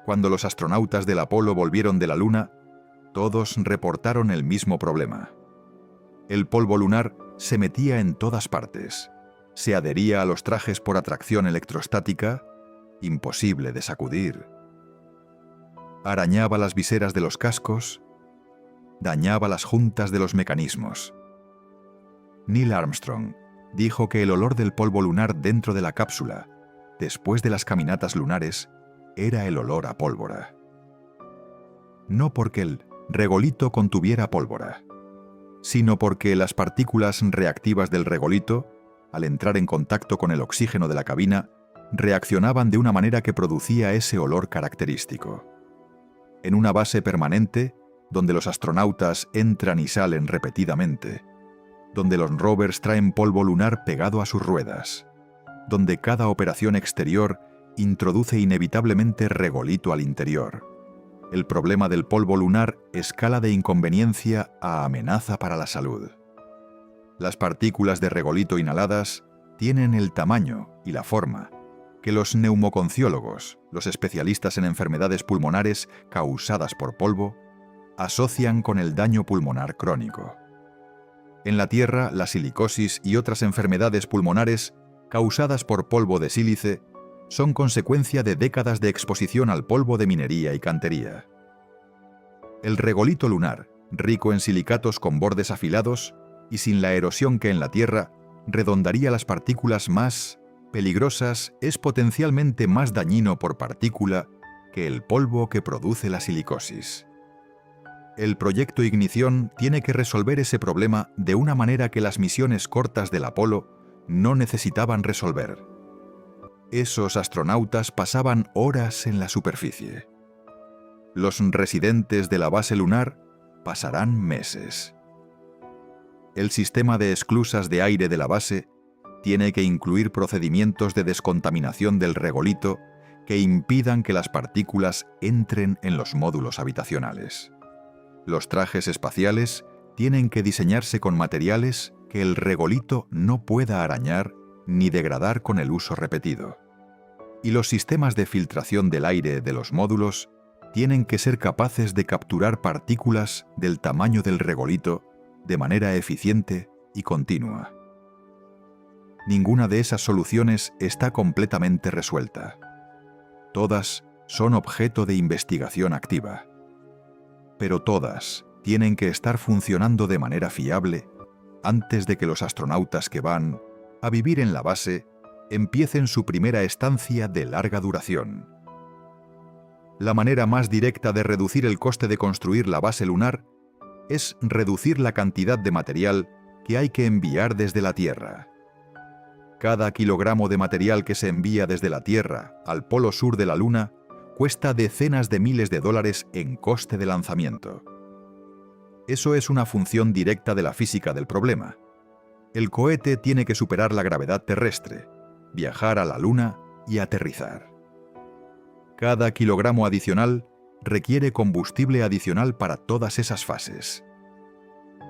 Cuando los astronautas del Apolo volvieron de la Luna, todos reportaron el mismo problema. El polvo lunar se metía en todas partes, se adhería a los trajes por atracción electrostática, imposible de sacudir. Arañaba las viseras de los cascos, dañaba las juntas de los mecanismos. Neil Armstrong dijo que el olor del polvo lunar dentro de la cápsula, después de las caminatas lunares, era el olor a pólvora. No porque el regolito contuviera pólvora, sino porque las partículas reactivas del regolito, al entrar en contacto con el oxígeno de la cabina, reaccionaban de una manera que producía ese olor característico. En una base permanente, donde los astronautas entran y salen repetidamente, donde los rovers traen polvo lunar pegado a sus ruedas, donde cada operación exterior introduce inevitablemente regolito al interior. El problema del polvo lunar escala de inconveniencia a amenaza para la salud. Las partículas de regolito inhaladas tienen el tamaño y la forma que los neumoconciólogos, los especialistas en enfermedades pulmonares causadas por polvo, asocian con el daño pulmonar crónico. En la Tierra, la silicosis y otras enfermedades pulmonares causadas por polvo de sílice son consecuencia de décadas de exposición al polvo de minería y cantería. El regolito lunar, rico en silicatos con bordes afilados y sin la erosión que en la Tierra, redondaría las partículas más peligrosas es potencialmente más dañino por partícula que el polvo que produce la silicosis. El proyecto Ignición tiene que resolver ese problema de una manera que las misiones cortas del Apolo no necesitaban resolver. Esos astronautas pasaban horas en la superficie. Los residentes de la base lunar pasarán meses. El sistema de esclusas de aire de la base tiene que incluir procedimientos de descontaminación del regolito que impidan que las partículas entren en los módulos habitacionales. Los trajes espaciales tienen que diseñarse con materiales que el regolito no pueda arañar ni degradar con el uso repetido. Y los sistemas de filtración del aire de los módulos tienen que ser capaces de capturar partículas del tamaño del regolito de manera eficiente y continua. Ninguna de esas soluciones está completamente resuelta. Todas son objeto de investigación activa. Pero todas tienen que estar funcionando de manera fiable antes de que los astronautas que van a vivir en la base empiecen su primera estancia de larga duración. La manera más directa de reducir el coste de construir la base lunar es reducir la cantidad de material que hay que enviar desde la Tierra. Cada kilogramo de material que se envía desde la Tierra al polo sur de la Luna cuesta decenas de miles de dólares en coste de lanzamiento. Eso es una función directa de la física del problema. El cohete tiene que superar la gravedad terrestre, viajar a la Luna y aterrizar. Cada kilogramo adicional requiere combustible adicional para todas esas fases.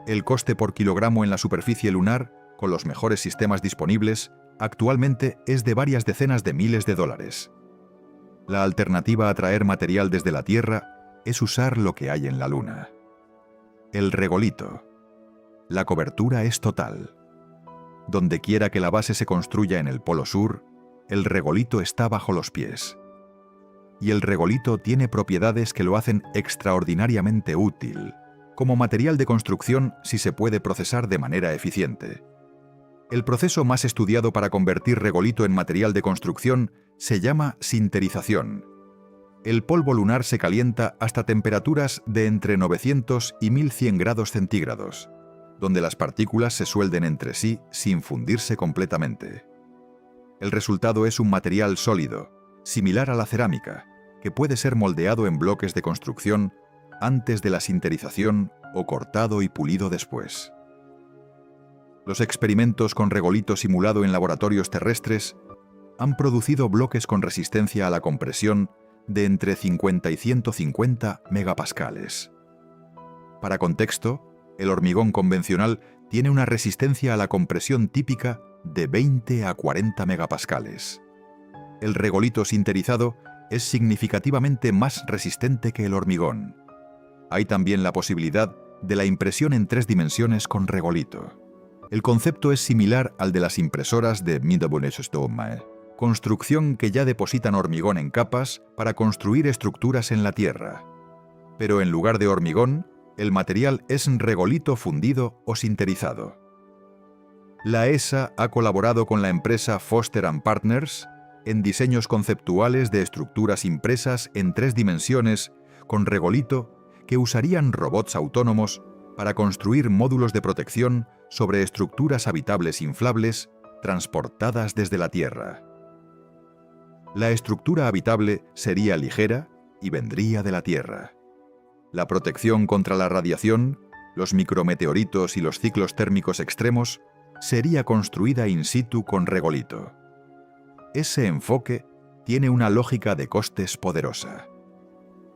El coste por kilogramo en la superficie lunar, con los mejores sistemas disponibles, actualmente es de varias decenas de miles de dólares. La alternativa a traer material desde la Tierra es usar lo que hay en la Luna. El regolito. La cobertura es total. Donde quiera que la base se construya en el polo sur, el regolito está bajo los pies. Y el regolito tiene propiedades que lo hacen extraordinariamente útil, como material de construcción si se puede procesar de manera eficiente. El proceso más estudiado para convertir regolito en material de construcción se llama sinterización. El polvo lunar se calienta hasta temperaturas de entre 900 y 1100 grados centígrados, donde las partículas se suelden entre sí sin fundirse completamente. El resultado es un material sólido, similar a la cerámica, que puede ser moldeado en bloques de construcción antes de la sinterización o cortado y pulido después. Los experimentos con regolito simulado en laboratorios terrestres han producido bloques con resistencia a la compresión de entre 50 y 150 megapascales. Para contexto, el hormigón convencional tiene una resistencia a la compresión típica de 20 a 40 megapascales. El regolito sinterizado es significativamente más resistente que el hormigón. Hay también la posibilidad de la impresión en 3 dimensiones con regolito. El concepto es similar al de las impresoras de Mindabuneshstome, construcción que ya depositan hormigón en capas para construir estructuras en la Tierra. Pero en lugar de hormigón, el material es regolito fundido o sinterizado. La ESA ha colaborado con la empresa Foster & Partners en diseños conceptuales de estructuras impresas en 3 dimensiones con regolito que usarían robots autónomos para construir módulos de protección sobre estructuras habitables inflables transportadas desde la Tierra. La estructura habitable sería ligera y vendría de la Tierra. La protección contra la radiación, los micrometeoritos y los ciclos térmicos extremos sería construida in situ con regolito. Ese enfoque tiene una lógica de costes poderosa.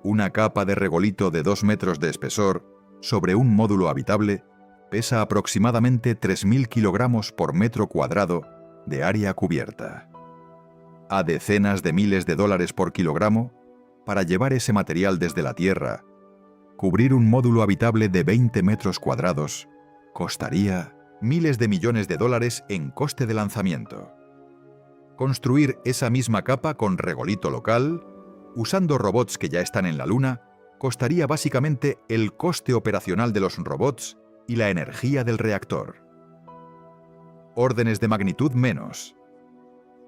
Una capa de regolito de 2 metros de espesor sobre un módulo habitable pesa aproximadamente 3.000 kilogramos por metro cuadrado de área cubierta. A decenas de miles de dólares por kilogramo, para llevar ese material desde la Tierra, cubrir un módulo habitable de 20 metros cuadrados costaría miles de millones de dólares en coste de lanzamiento. Construir esa misma capa con regolito local, usando robots que ya están en la Luna, costaría básicamente el coste operacional de los robots y la energía del reactor. Órdenes de magnitud menos.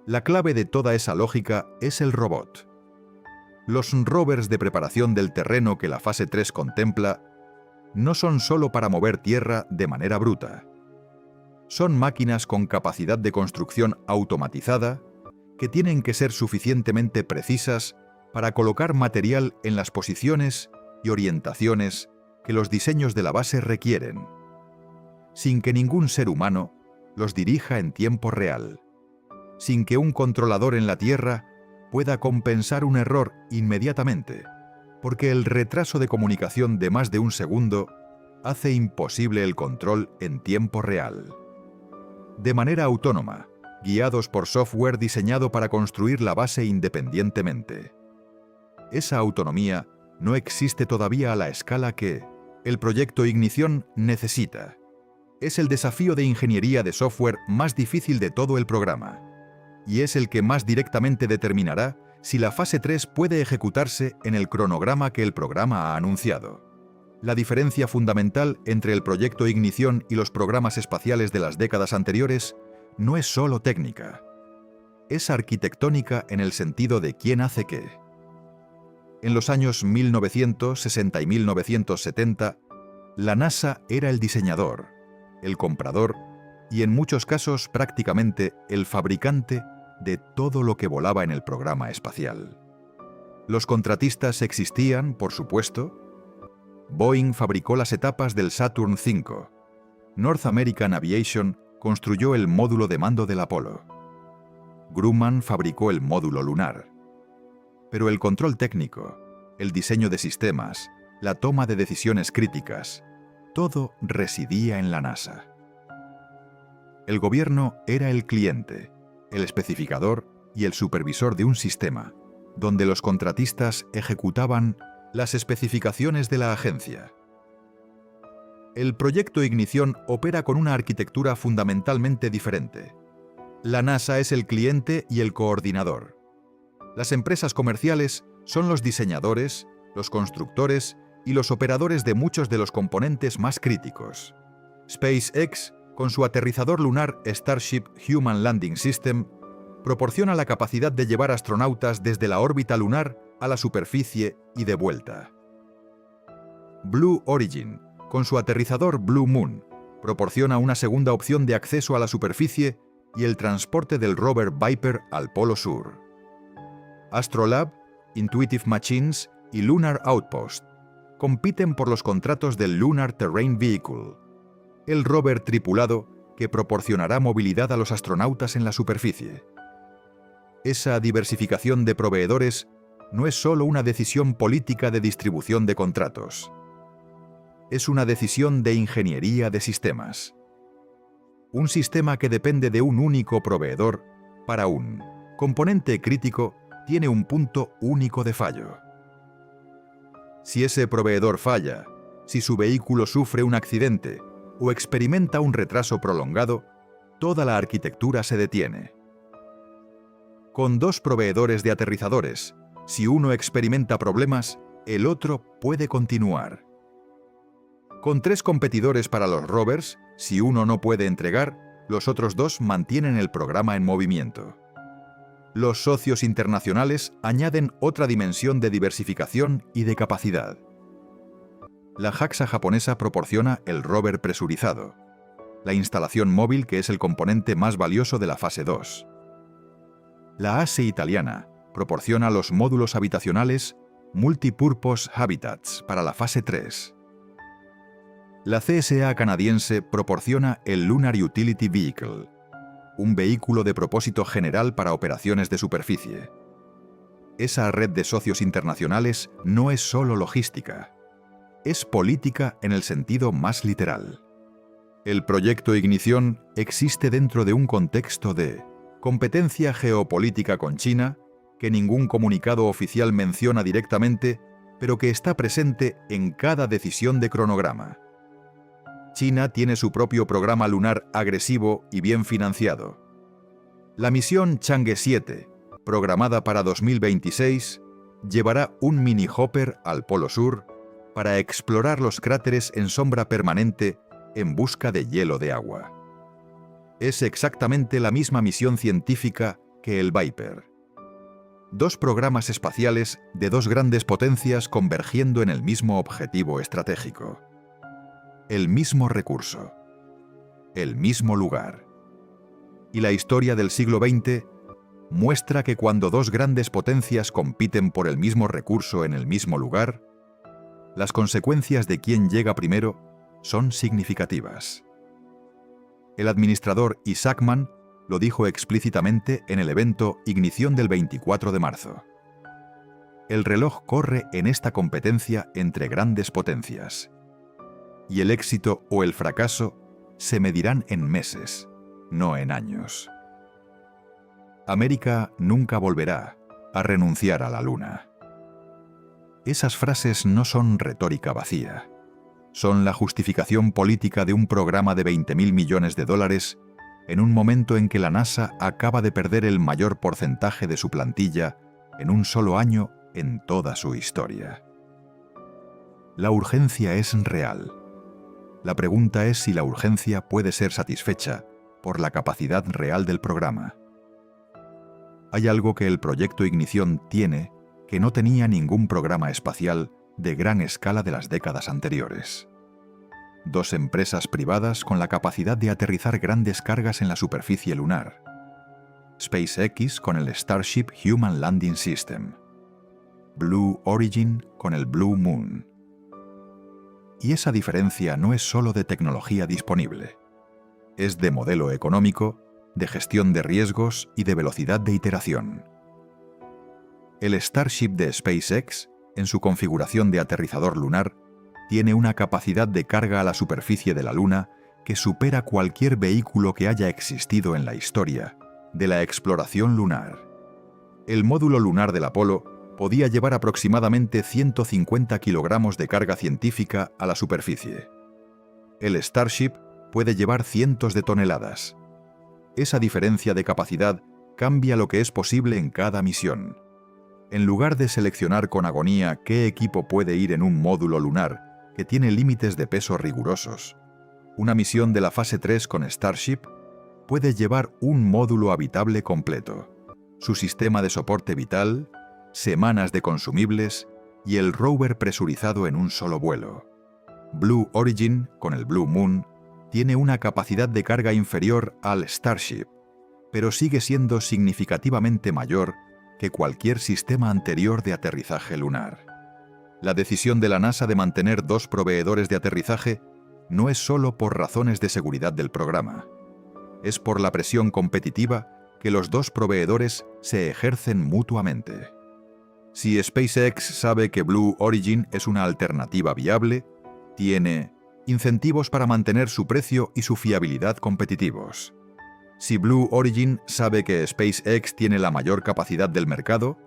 La clave de toda esa lógica es el robot. Los rovers de preparación del terreno que la fase 3 contempla no son solo para mover tierra de manera bruta. Son máquinas con capacidad de construcción automatizada que tienen que ser suficientemente precisas para colocar material en las posiciones y orientaciones que los diseños de la base requieren, sin que ningún ser humano los dirija en tiempo real, sin que un controlador en la Tierra pueda compensar un error inmediatamente, porque el retraso de comunicación de más de un segundo hace imposible el control en tiempo real. De manera autónoma, guiados por software diseñado para construir la base independientemente. Esa autonomía no existe todavía a la escala que el proyecto Ignición necesita. Es el desafío de ingeniería de software más difícil de todo el programa, y es el que más directamente determinará si la fase 3 puede ejecutarse en el cronograma que el programa ha anunciado. La diferencia fundamental entre el proyecto Ignición y los programas espaciales de las décadas anteriores no es solo técnica. Es arquitectónica en el sentido de quién hace qué. En los años 1960 y 1970, la NASA era el diseñador, el comprador y en muchos casos prácticamente el fabricante de todo lo que volaba en el programa espacial. Los contratistas existían, por supuesto. Boeing fabricó las etapas del Saturn V. North American Aviation construyó el módulo de mando del Apolo. Grumman fabricó el módulo lunar. Pero el control técnico, el diseño de sistemas, la toma de decisiones críticas, todo residía en la NASA. El gobierno era el cliente, el especificador y el supervisor de un sistema, donde los contratistas ejecutaban las especificaciones de la agencia. El proyecto Ignición opera con una arquitectura fundamentalmente diferente. La NASA es el cliente y el coordinador. Las empresas comerciales son los diseñadores, los constructores y los operadores de muchos de los componentes más críticos. SpaceX, con su aterrizador lunar Starship Human Landing System, proporciona la capacidad de llevar astronautas desde la órbita lunar a la superficie y de vuelta. Blue Origin, con su aterrizador Blue Moon, proporciona una segunda opción de acceso a la superficie y el transporte del rover Viper al Polo Sur. Astrolab, Intuitive Machines y Lunar Outpost compiten por los contratos del Lunar Terrain Vehicle, el rover tripulado que proporcionará movilidad a los astronautas en la superficie. Esa diversificación de proveedores no es solo una decisión política de distribución de contratos. Es una decisión de ingeniería de sistemas. Un sistema que depende de un único proveedor para un componente crítico tiene un punto único de fallo. Si ese proveedor falla, si su vehículo sufre un accidente o experimenta un retraso prolongado, toda la arquitectura se detiene. Con dos proveedores de aterrizadores, si uno experimenta problemas, el otro puede continuar. Con tres competidores para los rovers, si uno no puede entregar, los otros dos mantienen el programa en movimiento. Los socios internacionales añaden otra dimensión de diversificación y de capacidad. La JAXA japonesa proporciona el rover presurizado, la instalación móvil que es el componente más valioso de la fase 2. La ASE italiana proporciona los módulos habitacionales Multipurpose Habitats para la fase 3. La CSA canadiense proporciona el Lunar Utility Vehicle, un vehículo de propósito general para operaciones de superficie. Esa red de socios internacionales no es solo logística, es política en el sentido más literal. El proyecto Ignición existe dentro de un contexto de competencia geopolítica con China, que ningún comunicado oficial menciona directamente, pero que está presente en cada decisión de cronograma. China tiene su propio programa lunar agresivo y bien financiado. La misión Chang'e 7, programada para 2026, llevará un mini hopper al Polo Sur para explorar los cráteres en sombra permanente en busca de hielo de agua. Es exactamente la misma misión científica que el Viper. Dos programas espaciales de dos grandes potencias convergiendo en el mismo objetivo estratégico. El mismo recurso. El mismo lugar. Y la historia del siglo XX muestra que cuando dos grandes potencias compiten por el mismo recurso en el mismo lugar, las consecuencias de quién llega primero son significativas. El administrador Isaacman lo dijo explícitamente en el evento Ignición del 24 de marzo. El reloj corre en esta competencia entre grandes potencias. Y el éxito o el fracaso se medirán en meses, no en años. América nunca volverá a renunciar a la Luna. Esas frases no son retórica vacía. Son la justificación política de un programa de $20.000 millones en un momento en que la NASA acaba de perder el mayor porcentaje de su plantilla en un solo año en toda su historia. La urgencia es real. La pregunta es si la urgencia puede ser satisfecha por la capacidad real del programa. Hay algo que el proyecto Ignición tiene que no tenía ningún programa espacial de gran escala de las décadas anteriores. Dos empresas privadas con la capacidad de aterrizar grandes cargas en la superficie lunar. SpaceX con el Starship Human Landing System. Blue Origin con el Blue Moon. Y esa diferencia no es solo de tecnología disponible. Es de modelo económico, de gestión de riesgos y de velocidad de iteración. El Starship de SpaceX, en su configuración de aterrizador lunar, tiene una capacidad de carga a la superficie de la Luna que supera cualquier vehículo que haya existido en la historia de la exploración lunar. El módulo lunar del Apolo podía llevar aproximadamente 150 kilogramos de carga científica a la superficie. El Starship puede llevar cientos de toneladas. Esa diferencia de capacidad cambia lo que es posible en cada misión. En lugar de seleccionar con agonía qué equipo puede ir en un módulo lunar que tiene límites de peso rigurosos, una misión de la fase 3 con Starship puede llevar un módulo habitable completo, su sistema de soporte vital, semanas de consumibles y el rover presurizado en un solo vuelo. Blue Origin, con el Blue Moon, tiene una capacidad de carga inferior al Starship, pero sigue siendo significativamente mayor que cualquier sistema anterior de aterrizaje lunar. La decisión de la NASA de mantener dos proveedores de aterrizaje no es solo por razones de seguridad del programa. Es por la presión competitiva que los dos proveedores se ejercen mutuamente. Si SpaceX sabe que Blue Origin es una alternativa viable, tiene incentivos para mantener su precio y su fiabilidad competitivos. Si Blue Origin sabe que SpaceX tiene la mayor capacidad del mercado,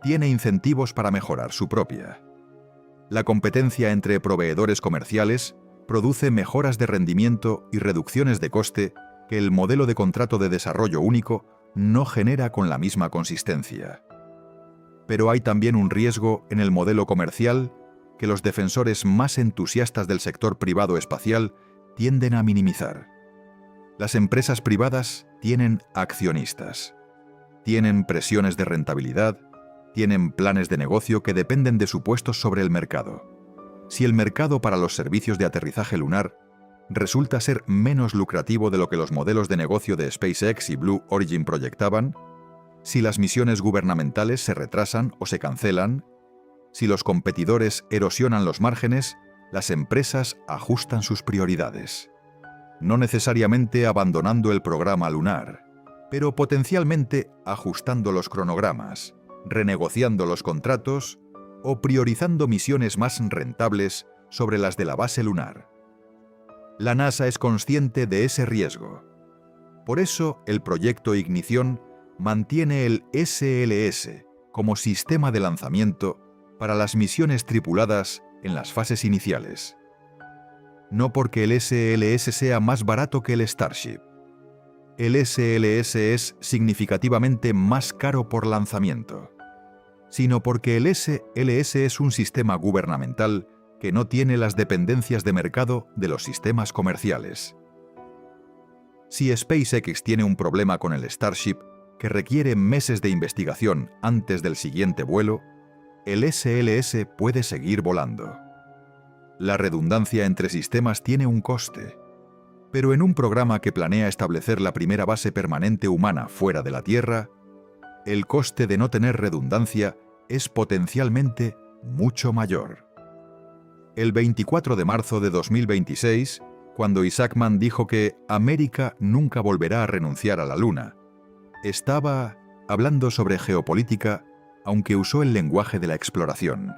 tiene incentivos para mejorar su propia. La competencia entre proveedores comerciales produce mejoras de rendimiento y reducciones de coste que el modelo de contrato de desarrollo único no genera con la misma consistencia. Pero hay también un riesgo en el modelo comercial que los defensores más entusiastas del sector privado espacial tienden a minimizar. Las empresas privadas tienen accionistas, tienen presiones de rentabilidad, tienen planes de negocio que dependen de supuestos sobre el mercado. Si el mercado para los servicios de aterrizaje lunar resulta ser menos lucrativo de lo que los modelos de negocio de SpaceX y Blue Origin proyectaban, si las misiones gubernamentales se retrasan o se cancelan, si los competidores erosionan los márgenes, las empresas ajustan sus prioridades. No necesariamente abandonando el programa lunar, pero potencialmente ajustando los cronogramas, renegociando los contratos o priorizando misiones más rentables sobre las de la base lunar. La NASA es consciente de ese riesgo. Por eso, el proyecto Ignición mantiene el SLS como sistema de lanzamiento para las misiones tripuladas en las fases iniciales. No porque el SLS sea más barato que el Starship. El SLS es significativamente más caro por lanzamiento, sino porque el SLS es un sistema gubernamental que no tiene las dependencias de mercado de los sistemas comerciales. Si SpaceX tiene un problema con el Starship, que requiere meses de investigación antes del siguiente vuelo, el SLS puede seguir volando. La redundancia entre sistemas tiene un coste, pero en un programa que planea establecer la primera base permanente humana fuera de la Tierra, el coste de no tener redundancia es potencialmente mucho mayor. El 24 de marzo de 2026, cuando Isaacman dijo que América nunca volverá a renunciar a la Luna, estaba hablando sobre geopolítica, aunque usó el lenguaje de la exploración.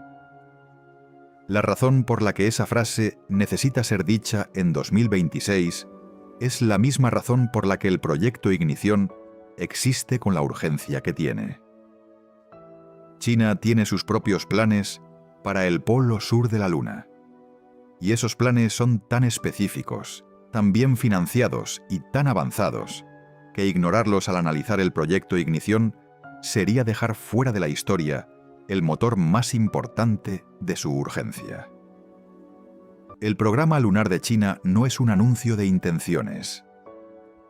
La razón por la que esa frase necesita ser dicha en 2026 es la misma razón por la que el proyecto Ignición existe con la urgencia que tiene. China tiene sus propios planes para el polo sur de la Luna. Y esos planes son tan específicos, tan bien financiados y tan avanzados, que ignorarlos al analizar el proyecto Ignición sería dejar fuera de la historia el motor más importante de su urgencia. El programa lunar de China no es un anuncio de intenciones.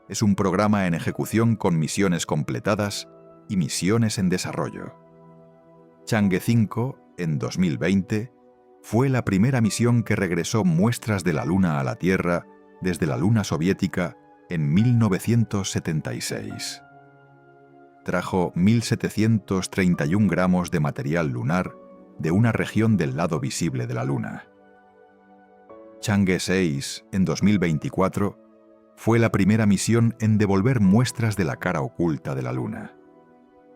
Es un programa en ejecución con misiones completadas y misiones en desarrollo. Chang'e 5, en 2020, fue la primera misión que regresó muestras de la Luna a la Tierra desde la Luna soviética en 1976. Trajo 1.731 gramos de material lunar de una región del lado visible de la Luna. Chang'e 6, en 2024, fue la primera misión en devolver muestras de la cara oculta de la Luna.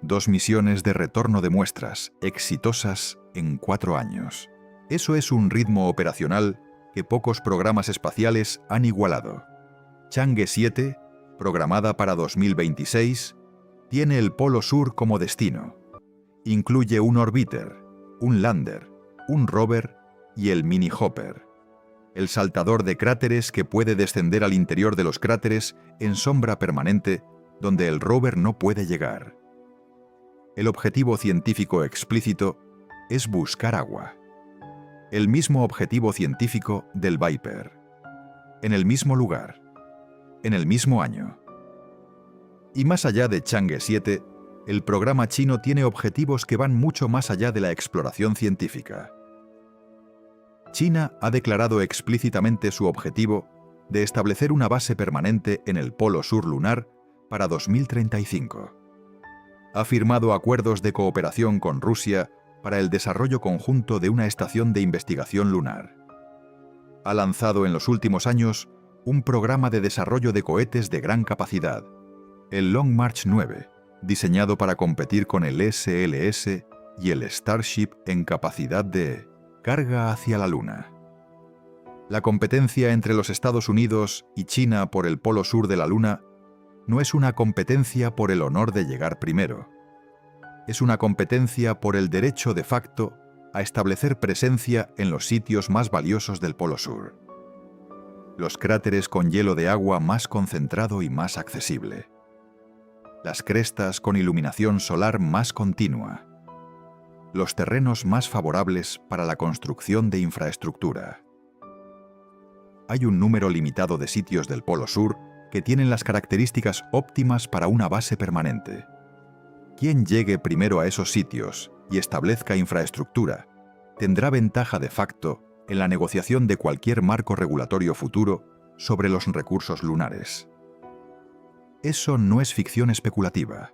2 misiones de retorno de muestras exitosas en 4 años. Eso es un ritmo operacional que pocos programas espaciales han igualado. Chang'e 7, programada para 2026, tiene el Polo Sur como destino. Incluye un orbiter, un lander, un rover y el mini hopper, el saltador de cráteres que puede descender al interior de los cráteres en sombra permanente donde el rover no puede llegar. El objetivo científico explícito es buscar agua. El mismo objetivo científico del Viper. En el mismo lugar. En el mismo año. Y más allá de Chang'e 7, el programa chino tiene objetivos que van mucho más allá de la exploración científica. China ha declarado explícitamente su objetivo de establecer una base permanente en el polo sur lunar para 2035. Ha firmado acuerdos de cooperación con Rusia para el desarrollo conjunto de una estación de investigación lunar. Ha lanzado en los últimos años un programa de desarrollo de cohetes de gran capacidad, el Long March 9, diseñado para competir con el SLS y el Starship en capacidad de carga hacia la Luna. La competencia entre los Estados Unidos y China por el polo sur de la Luna no es una competencia por el honor de llegar primero. Es una competencia por el derecho de facto a establecer presencia en los sitios más valiosos del polo sur. Los cráteres con hielo de agua más concentrado y más accesible. Las crestas con iluminación solar más continua. Los terrenos más favorables para la construcción de infraestructura. Hay un número limitado de sitios del Polo Sur que tienen las características óptimas para una base permanente. Quien llegue primero a esos sitios y establezca infraestructura tendrá ventaja de facto en la negociación de cualquier marco regulatorio futuro sobre los recursos lunares. Eso no es ficción especulativa.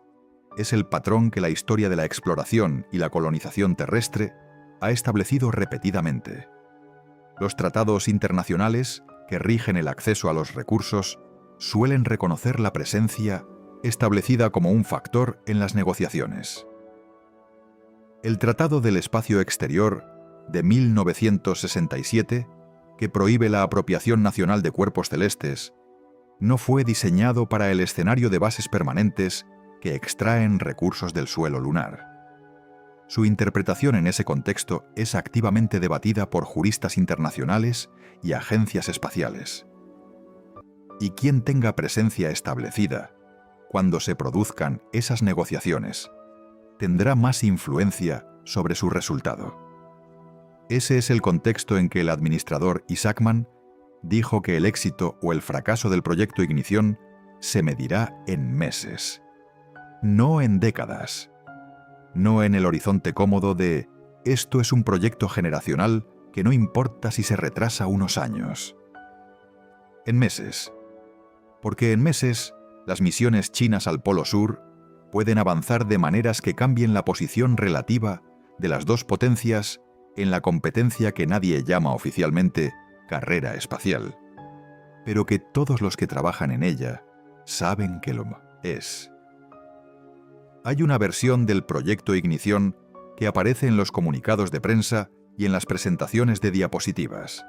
Es el patrón que la historia de la exploración y la colonización terrestre ha establecido repetidamente. Los tratados internacionales que rigen el acceso a los recursos suelen reconocer la presencia establecida como un factor en las negociaciones. El Tratado del Espacio Exterior de 1967, que prohíbe la apropiación nacional de cuerpos celestes, no fue diseñado para el escenario de bases permanentes que extraen recursos del suelo lunar. Su interpretación en ese contexto es activamente debatida por juristas internacionales y agencias espaciales. Y quien tenga presencia establecida, cuando se produzcan esas negociaciones, tendrá más influencia sobre su resultado. Ese es el contexto en que el administrador Isaacman dijo que el éxito o el fracaso del proyecto Ignición se medirá en meses, no en décadas, no en el horizonte cómodo de esto es un proyecto generacional que no importa si se retrasa unos años. En meses, porque en meses las misiones chinas al Polo Sur pueden avanzar de maneras que cambien la posición relativa de las dos potencias en la competencia que nadie llama oficialmente carrera espacial, pero que todos los que trabajan en ella saben que lo es. Hay una versión del proyecto Ignición que aparece en los comunicados de prensa y en las presentaciones de diapositivas.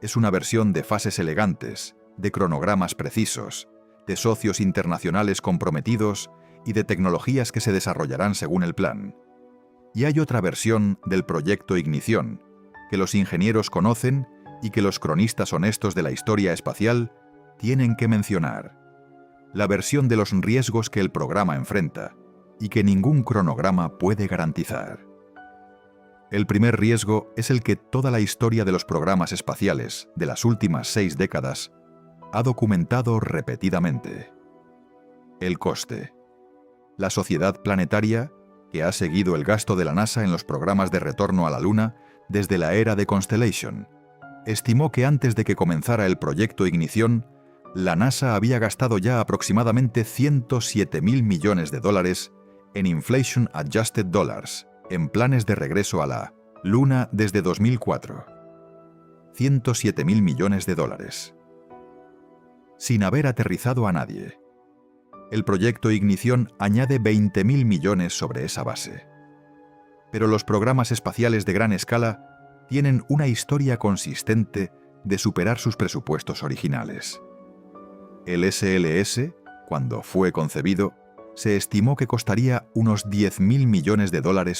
Es una versión de fases elegantes, de cronogramas precisos, de socios internacionales comprometidos y de tecnologías que se desarrollarán según el plan. Y hay otra versión del proyecto Ignición, que los ingenieros conocen y que los cronistas honestos de la historia espacial tienen que mencionar. La versión de los riesgos que el programa enfrenta y que ningún cronograma puede garantizar. El primer riesgo es el que toda la historia de los programas espaciales de las últimas 6 décadas ha documentado repetidamente. El coste. La sociedad planetaria, que ha seguido el gasto de la NASA en los programas de retorno a la Luna desde la era de Constellation, estimó que antes de que comenzara el proyecto Ignición, la NASA había gastado ya aproximadamente $107.000 millones en Inflation Adjusted Dollars, en planes de regreso a la Luna desde 2004. $107.000 millones. Sin haber aterrizado a nadie. El proyecto Ignición añade $20.000 millones sobre esa base. Pero los programas espaciales de gran escala tienen una historia consistente de superar sus presupuestos originales. El SLS, cuando fue concebido, se estimó que costaría unos $10.000 millones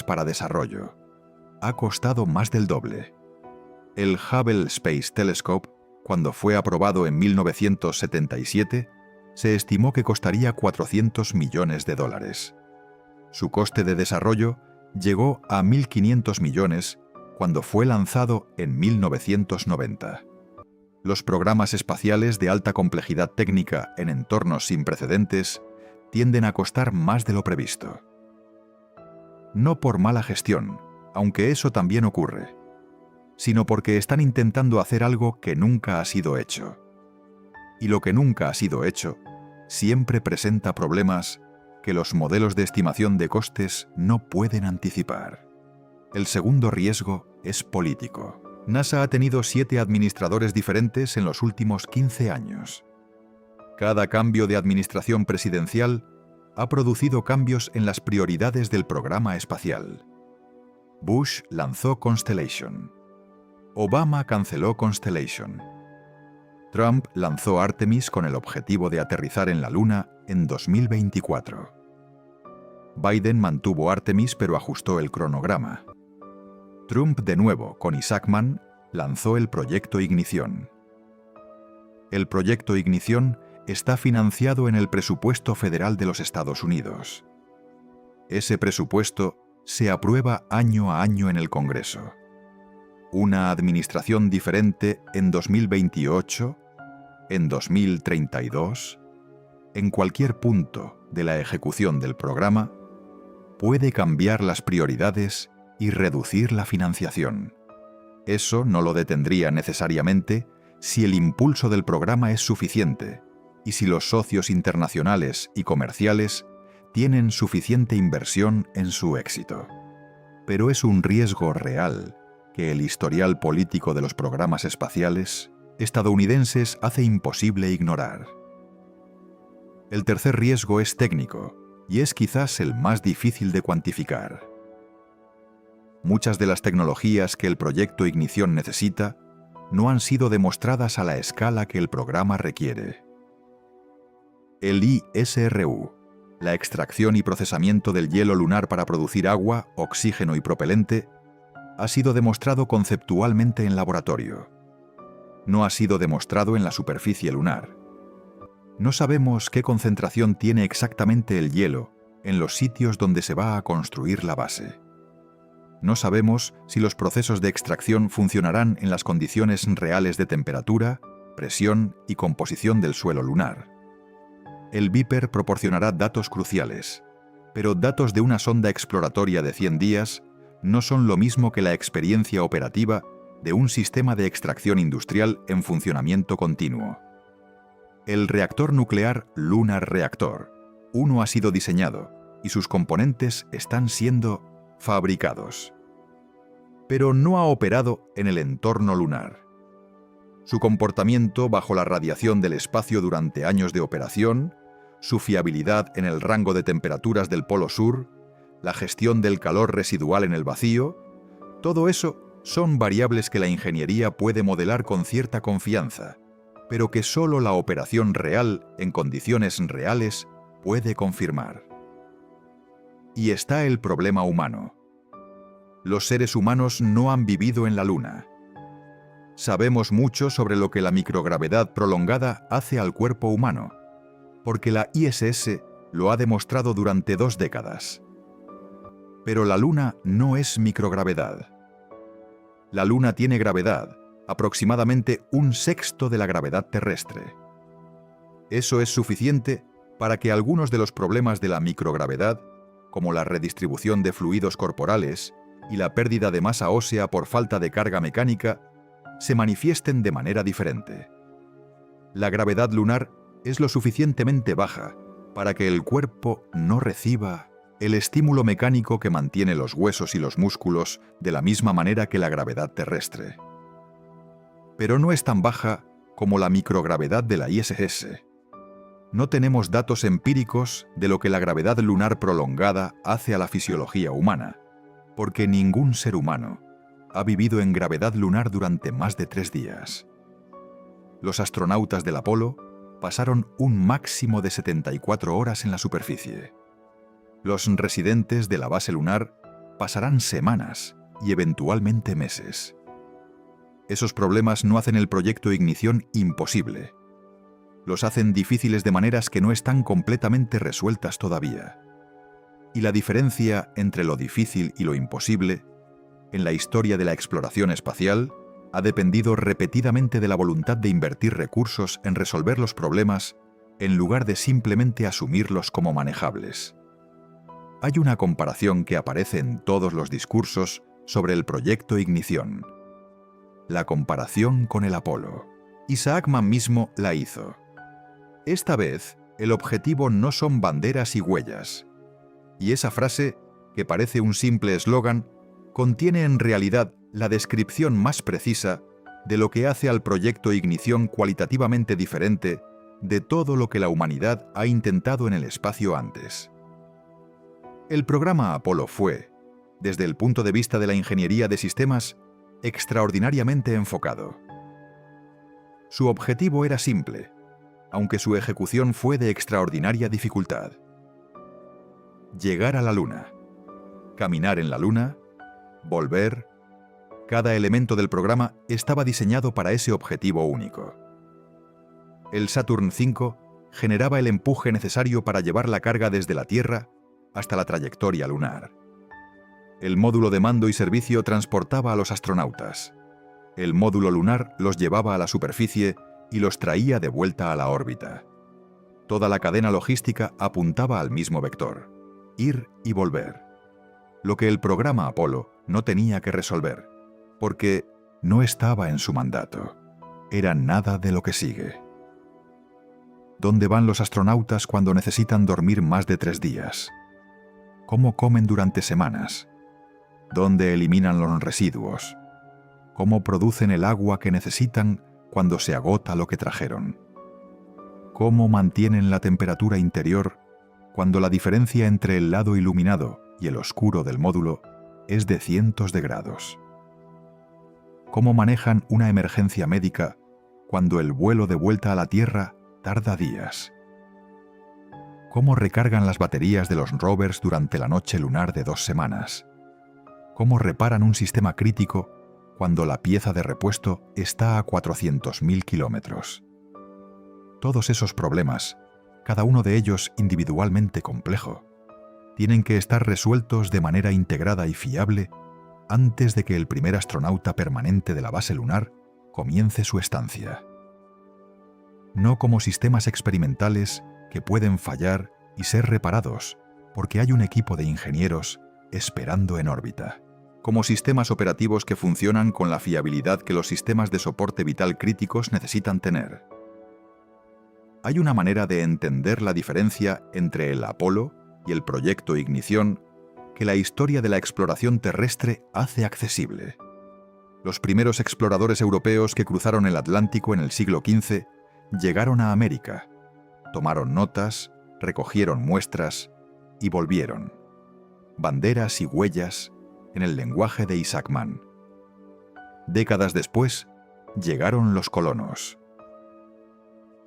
para desarrollo. Ha costado más del doble. El Hubble Space Telescope, cuando fue aprobado en 1977, se estimó que costaría $400 millones. Su coste de desarrollo llegó a $1.500 millones cuando fue lanzado en 1990. Los programas espaciales de alta complejidad técnica en entornos sin precedentes tienden a costar más de lo previsto. No por mala gestión, aunque eso también ocurre, sino porque están intentando hacer algo que nunca ha sido hecho. Y lo que nunca ha sido hecho siempre presenta problemas que los modelos de estimación de costes no pueden anticipar. El segundo riesgo es político. NASA ha tenido 7 administradores diferentes en los últimos 15 años. Cada cambio de administración presidencial ha producido cambios en las prioridades del programa espacial. Bush lanzó Constellation. Obama canceló Constellation. Trump lanzó Artemis con el objetivo de aterrizar en la Luna en 2024. Biden mantuvo Artemis pero ajustó el cronograma. Trump de nuevo, con Isaacman, lanzó el proyecto Ignición. El proyecto Ignición está financiado en el presupuesto federal de los Estados Unidos. Ese presupuesto se aprueba año a año en el Congreso. Una administración diferente en 2028, en 2032, en cualquier punto de la ejecución del programa, puede cambiar las prioridades y reducir la financiación. Eso no lo detendría necesariamente si el impulso del programa es suficiente y si los socios internacionales y comerciales tienen suficiente inversión en su éxito. Pero es un riesgo real que el historial político de los programas espaciales estadounidenses hace imposible ignorar. El tercer riesgo es técnico y es quizás el más difícil de cuantificar. Muchas de las tecnologías que el proyecto Ignición necesita no han sido demostradas a la escala que el programa requiere. El ISRU, la extracción y procesamiento del hielo lunar para producir agua, oxígeno y propelente, ha sido demostrado conceptualmente en laboratorio. No ha sido demostrado en la superficie lunar. No sabemos qué concentración tiene exactamente el hielo en los sitios donde se va a construir la base. No sabemos si los procesos de extracción funcionarán en las condiciones reales de temperatura, presión y composición del suelo lunar. El Viper proporcionará datos cruciales, pero datos de una sonda exploratoria de 100 días no son lo mismo que la experiencia operativa de un sistema de extracción industrial en funcionamiento continuo. El reactor nuclear Lunar Reactor 1 ha sido diseñado y sus componentes están siendo fabricados, pero no ha operado en el entorno lunar. Su comportamiento bajo la radiación del espacio durante años de operación, su fiabilidad en el rango de temperaturas del Polo Sur, la gestión del calor residual en el vacío, todo eso son variables que la ingeniería puede modelar con cierta confianza, pero que solo la operación real en condiciones reales puede confirmar. Y está el problema humano. Los seres humanos no han vivido en la Luna. Sabemos mucho sobre lo que la microgravedad prolongada hace al cuerpo humano, porque la ISS lo ha demostrado durante 2 décadas. Pero la Luna no es microgravedad. La Luna tiene gravedad, aproximadamente 1/6 de la gravedad terrestre. Eso es suficiente para que algunos de los problemas de la microgravedad, como la redistribución de fluidos corporales y la pérdida de masa ósea por falta de carga mecánica, se manifiesten de manera diferente. La gravedad lunar es lo suficientemente baja para que el cuerpo no reciba el estímulo mecánico que mantiene los huesos y los músculos de la misma manera que la gravedad terrestre. Pero no es tan baja como la microgravedad de la ISS. No tenemos datos empíricos de lo que la gravedad lunar prolongada hace a la fisiología humana, porque ningún ser humano ha vivido en gravedad lunar durante más de 3 días. Los astronautas del Apolo pasaron un máximo de 74 horas en la superficie. Los residentes de la base lunar pasarán semanas y eventualmente meses. Esos problemas no hacen el proyecto Ignición imposible. Los hacen difíciles de maneras que no están completamente resueltas todavía. Y la diferencia entre lo difícil y lo imposible, en la historia de la exploración espacial, ha dependido repetidamente de la voluntad de invertir recursos en resolver los problemas en lugar de simplemente asumirlos como manejables. Hay una comparación que aparece en todos los discursos sobre el proyecto Ignición. La comparación con el Apolo. Isaac Mann mismo la hizo. Esta vez, el objetivo no son banderas y huellas. Y esa frase, que parece un simple eslogan, contiene en realidad la descripción más precisa de lo que hace al proyecto Ignición cualitativamente diferente de todo lo que la humanidad ha intentado en el espacio antes. El programa Apolo fue, desde el punto de vista de la ingeniería de sistemas, extraordinariamente enfocado. Su objetivo era simple, aunque su ejecución fue de extraordinaria dificultad. Llegar a la Luna, caminar en la Luna, volver. Cada elemento del programa estaba diseñado para ese objetivo único. El Saturn V generaba el empuje necesario para llevar la carga desde la Tierra hasta la trayectoria lunar. El módulo de mando y servicio transportaba a los astronautas. El módulo lunar los llevaba a la superficie y los traía de vuelta a la órbita. Toda la cadena logística apuntaba al mismo vector: ir y volver. Lo que el programa Apolo no tenía que resolver, porque no estaba en su mandato. Era nada de lo que sigue. ¿Dónde van los astronautas cuando necesitan dormir más de 3 días? ¿Cómo comen durante semanas? ¿Dónde eliminan los residuos? ¿Cómo producen el agua que necesitan cuando se agota lo que trajeron? ¿Cómo mantienen la temperatura interior cuando la diferencia entre el lado iluminado y el oscuro del módulo es de cientos de grados? ¿Cómo manejan una emergencia médica cuando el vuelo de vuelta a la Tierra tarda días? ¿Cómo recargan las baterías de los rovers durante la noche lunar de 2 semanas? ¿Cómo reparan un sistema crítico cuando la pieza de repuesto está a 400.000 kilómetros? Todos esos problemas, cada uno de ellos individualmente complejo, tienen que estar resueltos de manera integrada y fiable antes de que el primer astronauta permanente de la base lunar comience su estancia. No como sistemas experimentales que pueden fallar y ser reparados porque hay un equipo de ingenieros esperando en órbita, como sistemas operativos que funcionan con la fiabilidad que los sistemas de soporte vital críticos necesitan tener. Hay una manera de entender la diferencia entre el Apolo y el proyecto Ignición que la historia de la exploración terrestre hace accesible. Los primeros exploradores europeos que cruzaron el Atlántico en el siglo XV llegaron a América, tomaron notas, recogieron muestras y volvieron. Banderas y huellas en el lenguaje de Isaac Mann. Décadas después, llegaron los colonos.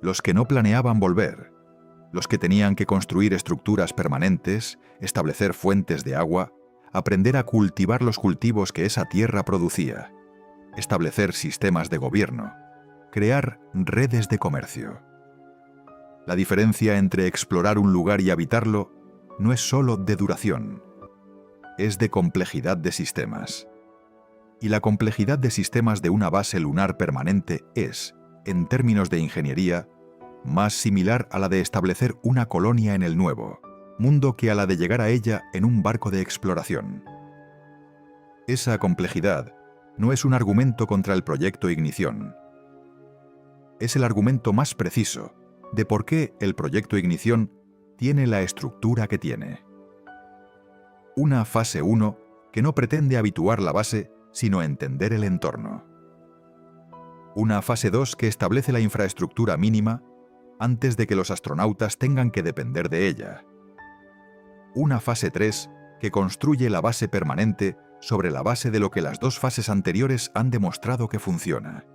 Los que no planeaban volver, los que tenían que construir estructuras permanentes, establecer fuentes de agua, aprender a cultivar los cultivos que esa tierra producía, establecer sistemas de gobierno, crear redes de comercio. La diferencia entre explorar un lugar y habitarlo no es solo de duración, es de complejidad de sistemas. Y la complejidad de sistemas de una base lunar permanente es, en términos de ingeniería, más similar a la de establecer una colonia en el nuevo mundo que a la de llegar a ella en un barco de exploración. Esa complejidad no es un argumento contra el proyecto Ignición. Es el argumento más preciso de por qué el proyecto Ignición tiene la estructura que tiene. Una fase 1 que no pretende habituar la base, sino entender el entorno. Una fase 2 que establece la infraestructura mínima antes de que los astronautas tengan que depender de ella. Una fase 3 que construye la base permanente sobre la base de lo que las dos fases anteriores han demostrado que funciona.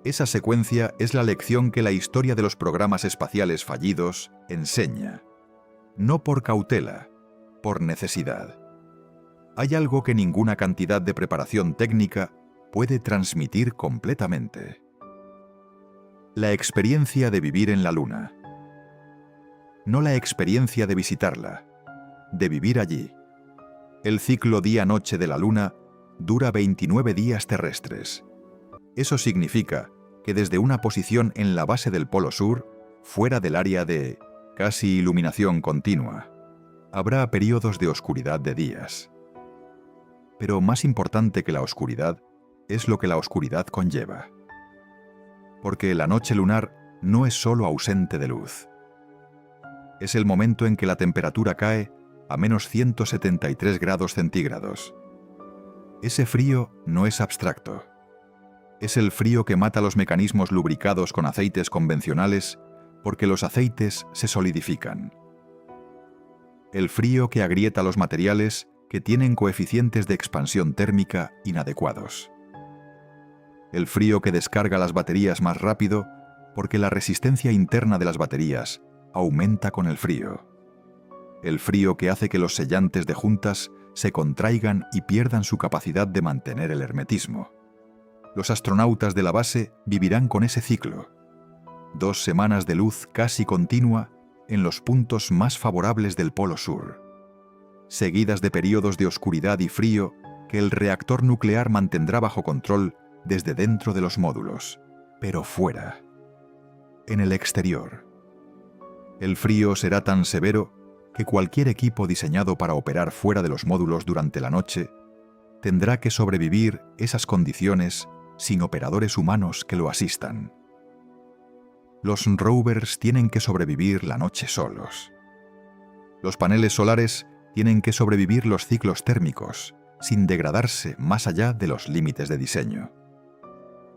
Esa secuencia es la lección que la historia de los programas espaciales fallidos enseña. No por cautela, por necesidad. Hay algo que ninguna cantidad de preparación técnica puede transmitir completamente. La experiencia de vivir en la Luna. No la experiencia de visitarla, de vivir allí. El ciclo día-noche de la Luna dura 29 días terrestres. Eso significa que desde una posición en la base del Polo Sur, fuera del área de casi iluminación continua, habrá periodos de oscuridad de días. Pero más importante que la oscuridad es lo que la oscuridad conlleva. Porque la noche lunar no es solo ausente de luz. Es el momento en que la temperatura cae a menos 173 grados centígrados. Ese frío no es abstracto. Es el frío que mata los mecanismos lubricados con aceites convencionales porque los aceites se solidifican. El frío que agrieta los materiales que tienen coeficientes de expansión térmica inadecuados. El frío que descarga las baterías más rápido porque la resistencia interna de las baterías aumenta con el frío. El frío que hace que los sellantes de juntas se contraigan y pierdan su capacidad de mantener el hermetismo. Los astronautas de la base vivirán con ese ciclo. 2 semanas de luz casi continua en los puntos más favorables del Polo Sur, seguidas de periodos de oscuridad y frío que el reactor nuclear mantendrá bajo control desde dentro de los módulos, pero fuera, en el exterior. El frío será tan severo que cualquier equipo diseñado para operar fuera de los módulos durante la noche tendrá que sobrevivir esas condiciones sin operadores humanos que lo asistan. Los rovers tienen que sobrevivir la noche solos. Los paneles solares tienen que sobrevivir los ciclos térmicos, sin degradarse más allá de los límites de diseño.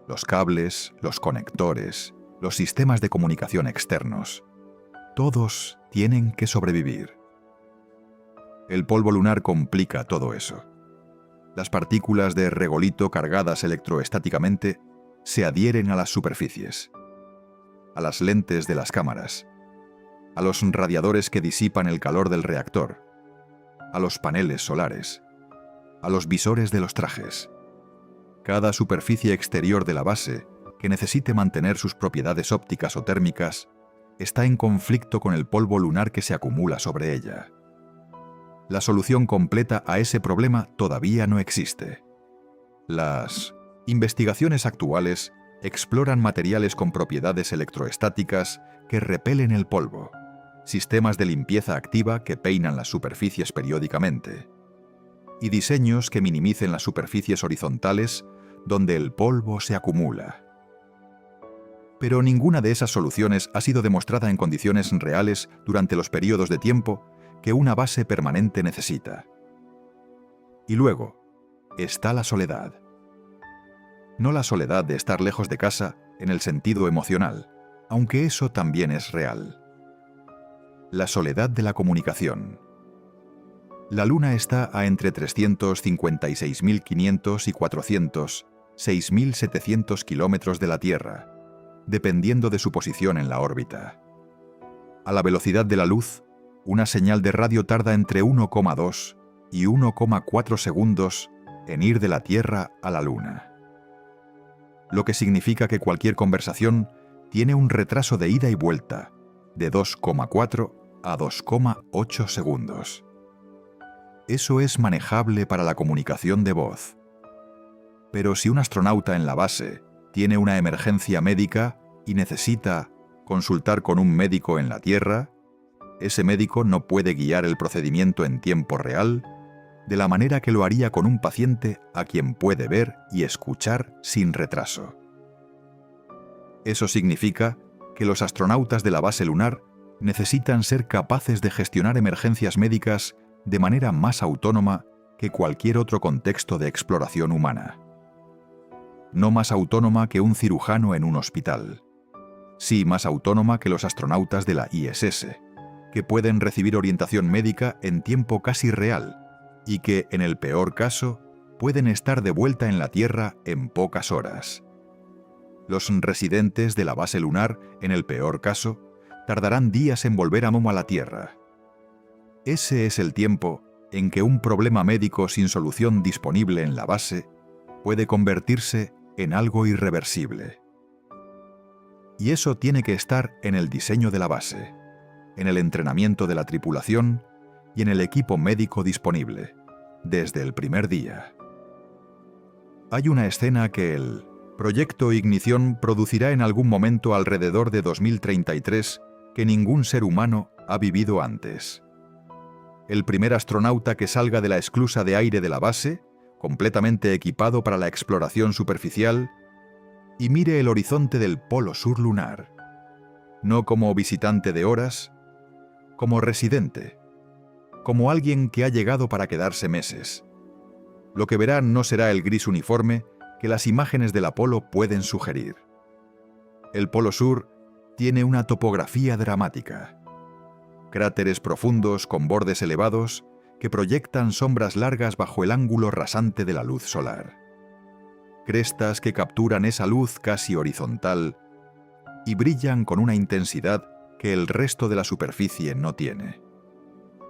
Los cables, los conectores, los sistemas de comunicación externos, todos tienen que sobrevivir. El polvo lunar complica todo eso. Las partículas de regolito cargadas electroestáticamente se adhieren a las superficies, a las lentes de las cámaras, a los radiadores que disipan el calor del reactor, a los paneles solares, a los visores de los trajes. Cada superficie exterior de la base, que necesite mantener sus propiedades ópticas o térmicas, está en conflicto con el polvo lunar que se acumula sobre ella. La solución completa a ese problema todavía no existe. Las investigaciones actuales exploran materiales con propiedades electroestáticas que repelen el polvo, sistemas de limpieza activa que peinan las superficies periódicamente, y diseños que minimicen las superficies horizontales donde el polvo se acumula. Pero ninguna de esas soluciones ha sido demostrada en condiciones reales durante los periodos de tiempo que una base permanente necesita. Y luego, está la soledad. No la soledad de estar lejos de casa en el sentido emocional, aunque eso también es real. La soledad de la comunicación. La Luna está a entre 356.500 y 406.700 kilómetros de la Tierra, dependiendo de su posición en la órbita. A la velocidad de la luz, una señal de radio tarda entre 1,2 y 1,4 segundos en ir de la Tierra a la Luna, lo que significa que cualquier conversación tiene un retraso de ida y vuelta de 2,4 a 2,8 segundos. Eso es manejable para la comunicación de voz. Pero si un astronauta en la base tiene una emergencia médica y necesita consultar con un médico en la Tierra, ese médico no puede guiar el procedimiento en tiempo real de la manera que lo haría con un paciente a quien puede ver y escuchar sin retraso. Eso significa que los astronautas de la base lunar necesitan ser capaces de gestionar emergencias médicas de manera más autónoma que cualquier otro contexto de exploración humana. No más autónoma que un cirujano en un hospital. Sí más autónoma que los astronautas de la ISS, que pueden recibir orientación médica en tiempo casi real y que, en el peor caso, pueden estar de vuelta en la Tierra en pocas horas. Los residentes de la base lunar, en el peor caso, tardarán días en volver a la Tierra. Ese es el tiempo en que un problema médico sin solución disponible en la base puede convertirse en algo irreversible. Y eso tiene que estar en el diseño de la base, en el entrenamiento de la tripulación y en el equipo médico disponible, desde el primer día. Hay una escena que el Proyecto Ignición producirá en algún momento alrededor de 2033 que ningún ser humano ha vivido antes. El primer astronauta que salga de la esclusa de aire de la base, completamente equipado para la exploración superficial, y mire el horizonte del polo sur lunar, no como visitante de horas, como residente, como alguien que ha llegado para quedarse meses. Lo que verá no será el gris uniforme que las imágenes del Apolo pueden sugerir. El polo sur tiene una topografía dramática. Cráteres profundos con bordes elevados que proyectan sombras largas bajo el ángulo rasante de la luz solar. Crestas que capturan esa luz casi horizontal y brillan con una intensidad que el resto de la superficie no tiene.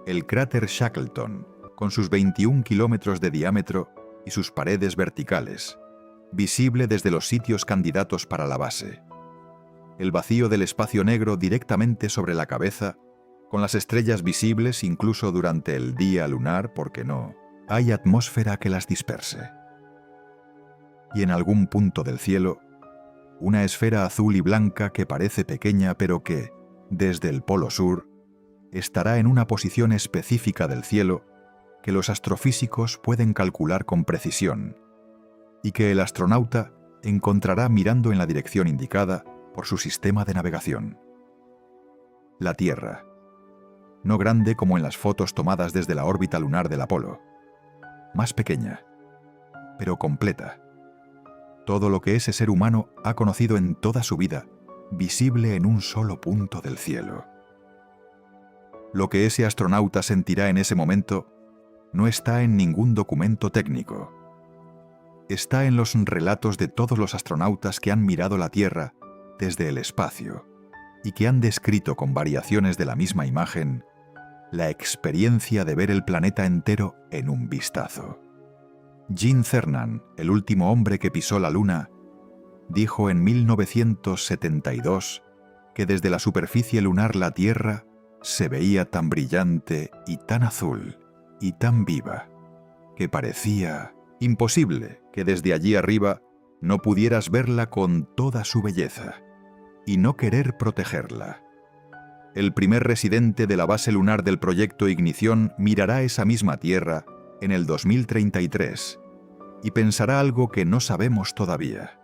El cráter Shackleton, con sus 21 kilómetros de diámetro y sus paredes verticales, visible desde los sitios candidatos para la base. El vacío del espacio negro directamente sobre la cabeza, con las estrellas visibles incluso durante el día lunar porque no hay atmósfera que las disperse. Y en algún punto del cielo, una esfera azul y blanca que parece pequeña pero que, desde el polo sur, estará en una posición específica del cielo que los astrofísicos pueden calcular con precisión y que el astronauta encontrará mirando en la dirección indicada por su sistema de navegación. La Tierra, no grande como en las fotos tomadas desde la órbita lunar del Apolo, más pequeña, pero completa. Todo lo que ese ser humano ha conocido en toda su vida, visible en un solo punto del cielo. Lo que ese astronauta sentirá en ese momento no está en ningún documento técnico. Está en los relatos de todos los astronautas que han mirado la Tierra desde el espacio y que han descrito con variaciones de la misma imagen la experiencia de ver el planeta entero en un vistazo. Gene Cernan, el último hombre que pisó la Luna, dijo en 1972 que desde la superficie lunar la Tierra se veía tan brillante y tan azul y tan viva que parecía imposible que desde allí arriba no pudieras verla con toda su belleza y no querer protegerla. El primer residente de la base lunar del proyecto Ignición mirará esa misma Tierra en el 2033 y pensará algo que no sabemos todavía.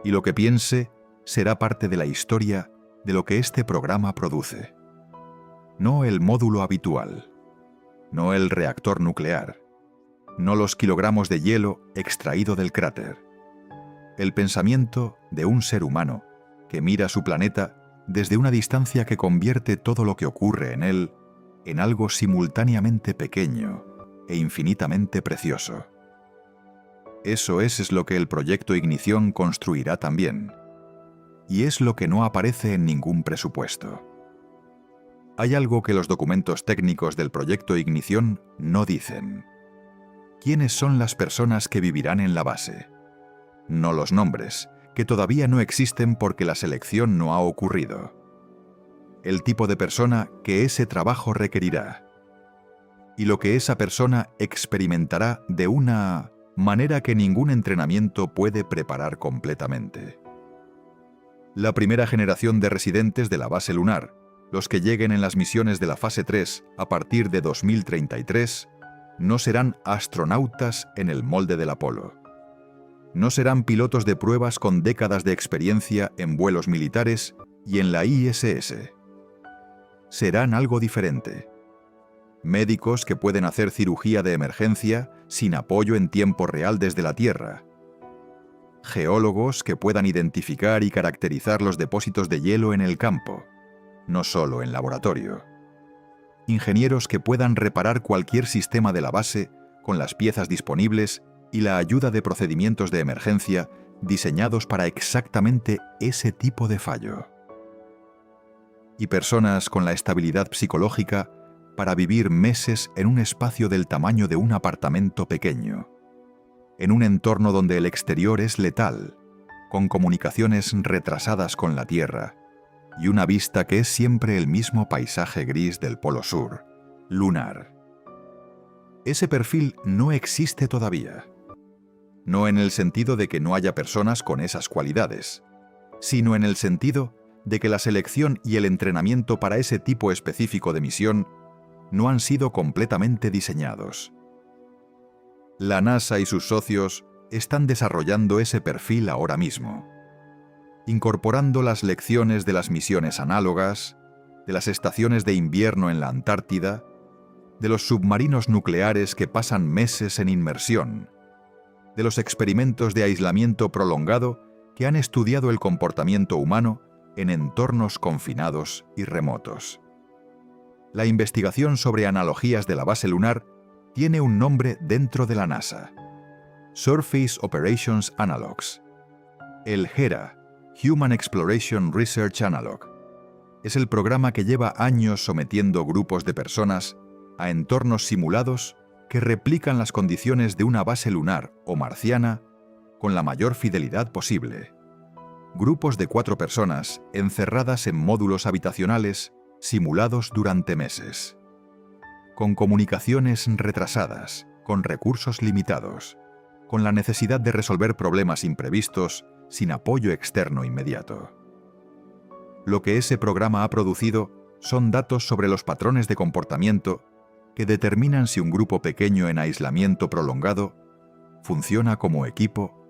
Y lo que piense será parte de la historia de lo que este programa produce. No el módulo habitual, no el reactor nuclear, no los kilogramos de hielo extraído del cráter. El pensamiento de un ser humano que mira su planeta desde una distancia que convierte todo lo que ocurre en él en algo simultáneamente pequeño e infinitamente precioso. Eso es lo que el proyecto Ignición construirá también, y es lo que no aparece en ningún presupuesto. Hay algo que los documentos técnicos del proyecto Ignición no dicen. ¿Quiénes son las personas que vivirán en la base? No los nombres, que todavía no existen porque la selección no ha ocurrido. El tipo de persona que ese trabajo requerirá. Y lo que esa persona experimentará de una manera que ningún entrenamiento puede preparar completamente. La primera generación de residentes de la base lunar, los que lleguen en las misiones de la fase 3 a partir de 2033, no serán astronautas en el molde del Apolo. No serán pilotos de pruebas con décadas de experiencia en vuelos militares y en la ISS. Serán algo diferente. Médicos que pueden hacer cirugía de emergencia sin apoyo en tiempo real desde la Tierra. Geólogos que puedan identificar y caracterizar los depósitos de hielo en el campo, no solo en laboratorio. Ingenieros que puedan reparar cualquier sistema de la base con las piezas disponibles y la ayuda de procedimientos de emergencia diseñados para exactamente ese tipo de fallo. Y personas con la estabilidad psicológica para vivir meses en un espacio del tamaño de un apartamento pequeño, en un entorno donde el exterior es letal, con comunicaciones retrasadas con la Tierra y una vista que es siempre el mismo paisaje gris del Polo Sur, lunar. Ese perfil no existe todavía. No en el sentido de que no haya personas con esas cualidades, sino en el sentido de que la selección y el entrenamiento para ese tipo específico de misión no han sido completamente diseñados. La NASA y sus socios están desarrollando ese perfil ahora mismo, incorporando las lecciones de las misiones análogas, de las estaciones de invierno en la Antártida, de los submarinos nucleares que pasan meses en inmersión, de los experimentos de aislamiento prolongado que han estudiado el comportamiento humano en entornos confinados y remotos. La investigación sobre analogías de la base lunar tiene un nombre dentro de la NASA: Surface Operations Analogs. El HERA, Human Exploration Research Analog, es el programa que lleva años sometiendo grupos de personas a entornos simulados que replican las condiciones de una base lunar o marciana con la mayor fidelidad posible. Grupos de 4 personas encerradas en módulos habitacionales simulados durante meses, con comunicaciones retrasadas, con recursos limitados, con la necesidad de resolver problemas imprevistos sin apoyo externo inmediato. Lo que ese programa ha producido son datos sobre los patrones de comportamiento que determinan si un grupo pequeño en aislamiento prolongado funciona como equipo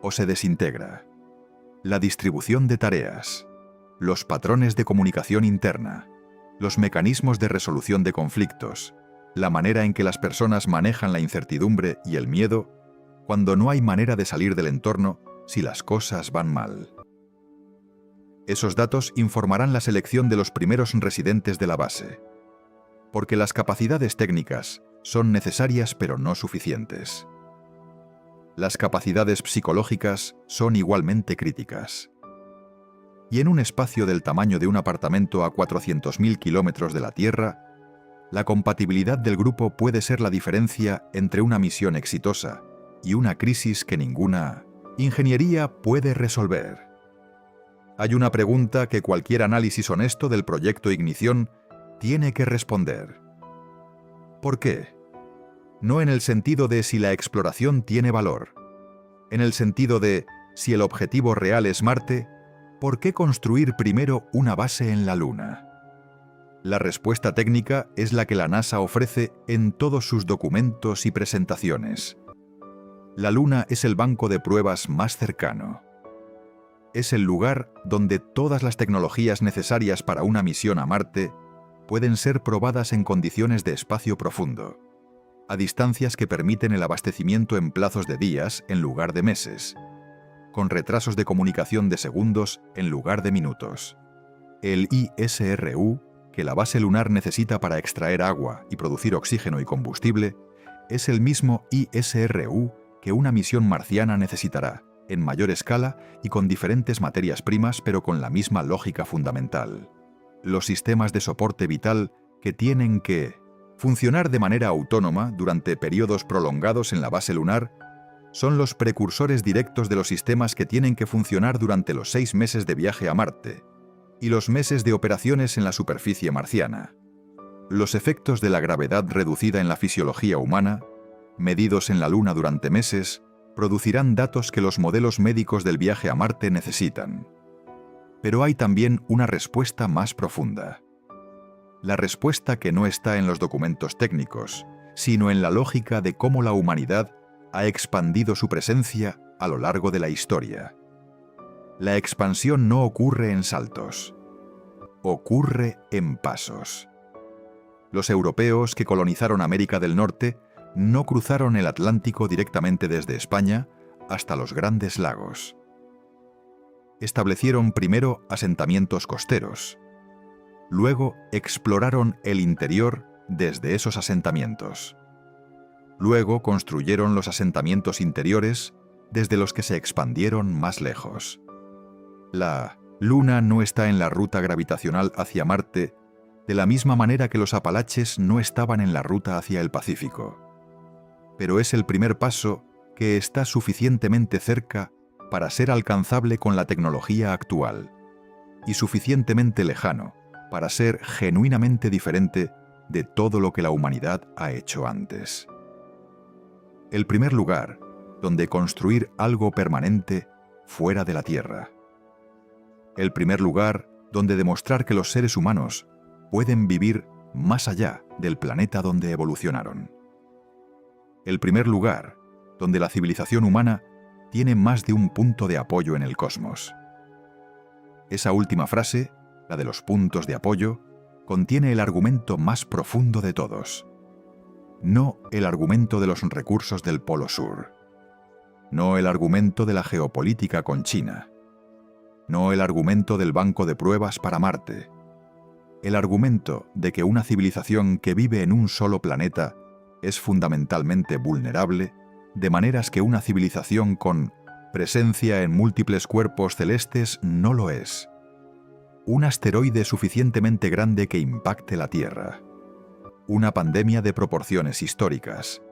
o se desintegra. La distribución de tareas, los patrones de comunicación interna, los mecanismos de resolución de conflictos, la manera en que las personas manejan la incertidumbre y el miedo cuando no hay manera de salir del entorno si las cosas van mal. Esos datos informarán la selección de los primeros residentes de la base, porque las capacidades técnicas son necesarias pero no suficientes. Las capacidades psicológicas son igualmente críticas. Y en un espacio del tamaño de un apartamento a 400.000 kilómetros de la Tierra, la compatibilidad del grupo puede ser la diferencia entre una misión exitosa y una crisis que ninguna ingeniería puede resolver. Hay una pregunta que cualquier análisis honesto del proyecto Ignición tiene que responder. ¿Por qué? No en el sentido de si la exploración tiene valor, En el sentido de, si el objetivo real es Marte, ¿por qué construir primero una base en la Luna? La respuesta técnica es la que la NASA ofrece en todos sus documentos y presentaciones. La Luna es el banco de pruebas más cercano. Es el lugar donde todas las tecnologías necesarias para una misión a Marte pueden ser probadas en condiciones de espacio profundo, a distancias que permiten el abastecimiento en plazos de días en lugar de meses, con retrasos de comunicación de segundos en lugar de minutos. El ISRU, que la base lunar necesita para extraer agua y producir oxígeno y combustible, es el mismo ISRU que una misión marciana necesitará, en mayor escala y con diferentes materias primas, pero con la misma lógica fundamental. Los sistemas de soporte vital que tienen que funcionar de manera autónoma durante periodos prolongados en la base lunar son los precursores directos de los sistemas que tienen que funcionar durante los 6 meses de viaje a Marte y los meses de operaciones en la superficie marciana. Los efectos de la gravedad reducida en la fisiología humana, medidos en la Luna durante meses, producirán datos que los modelos médicos del viaje a Marte necesitan. Pero hay también una respuesta más profunda. La respuesta que no está en los documentos técnicos, sino en la lógica de cómo la humanidad ha expandido su presencia a lo largo de la historia. La expansión no ocurre en saltos, ocurre en pasos. Los europeos que colonizaron América del Norte no cruzaron el Atlántico directamente desde España hasta los Grandes Lagos. Establecieron primero asentamientos costeros. Luego exploraron el interior desde esos asentamientos. Luego construyeron los asentamientos interiores desde los que se expandieron más lejos. La Luna no está en la ruta gravitacional hacia Marte de la misma manera que los Apalaches no estaban en la ruta hacia el Pacífico. Pero es el primer paso que está suficientemente cerca para ser alcanzable con la tecnología actual y suficientemente lejano para ser genuinamente diferente de todo lo que la humanidad ha hecho antes. El primer lugar donde construir algo permanente fuera de la Tierra. El primer lugar donde demostrar que los seres humanos pueden vivir más allá del planeta donde evolucionaron. El primer lugar donde la civilización humana tiene más de un punto de apoyo en el cosmos. Esa última frase, la de los puntos de apoyo, contiene el argumento más profundo de todos. No el argumento de los recursos del Polo Sur. No el argumento de la geopolítica con China. No el argumento del banco de pruebas para Marte. El argumento de que una civilización que vive en un solo planeta es fundamentalmente vulnerable, de maneras que una civilización con presencia en múltiples cuerpos celestes no lo es. Un asteroide suficientemente grande que impacte la Tierra. Una pandemia de proporciones históricas.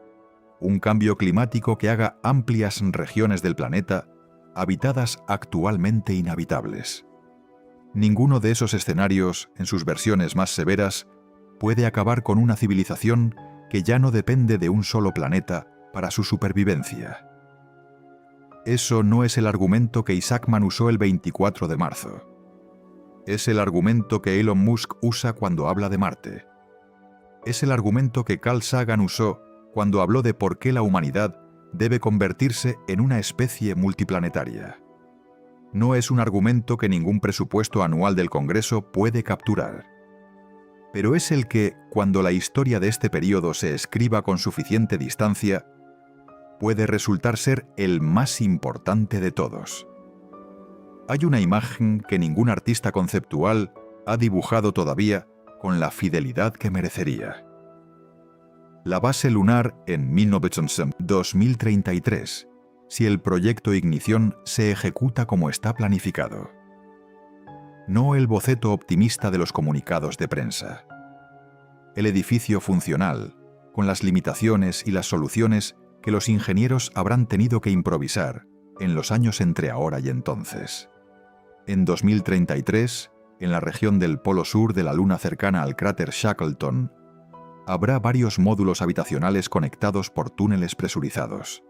Un cambio climático que haga amplias regiones del planeta habitadas actualmente inhabitables. Ninguno de esos escenarios, en sus versiones más severas, puede acabar con una civilización que ya no depende de un solo planeta para su supervivencia. Eso no es el argumento que Isaacman usó el 24 de marzo. Es el argumento que Elon Musk usa cuando habla de Marte. Es el argumento que Carl Sagan usó cuando habló de por qué la humanidad debe convertirse en una especie multiplanetaria. No es un argumento que ningún presupuesto anual del Congreso puede capturar. Pero es el que, cuando la historia de este período se escriba con suficiente distancia, puede resultar ser el más importante de todos. Hay una imagen que ningún artista conceptual ha dibujado todavía con la fidelidad que merecería. La base lunar en 2033, si el proyecto Ignición se ejecuta como está planificado. No el boceto optimista de los comunicados de prensa. El edificio funcional, con las limitaciones y las soluciones que los ingenieros habrán tenido que improvisar en los años entre ahora y entonces. En 2033, en la región del polo sur de la Luna cercana al cráter Shackleton, habrá varios módulos habitacionales conectados por túneles presurizados,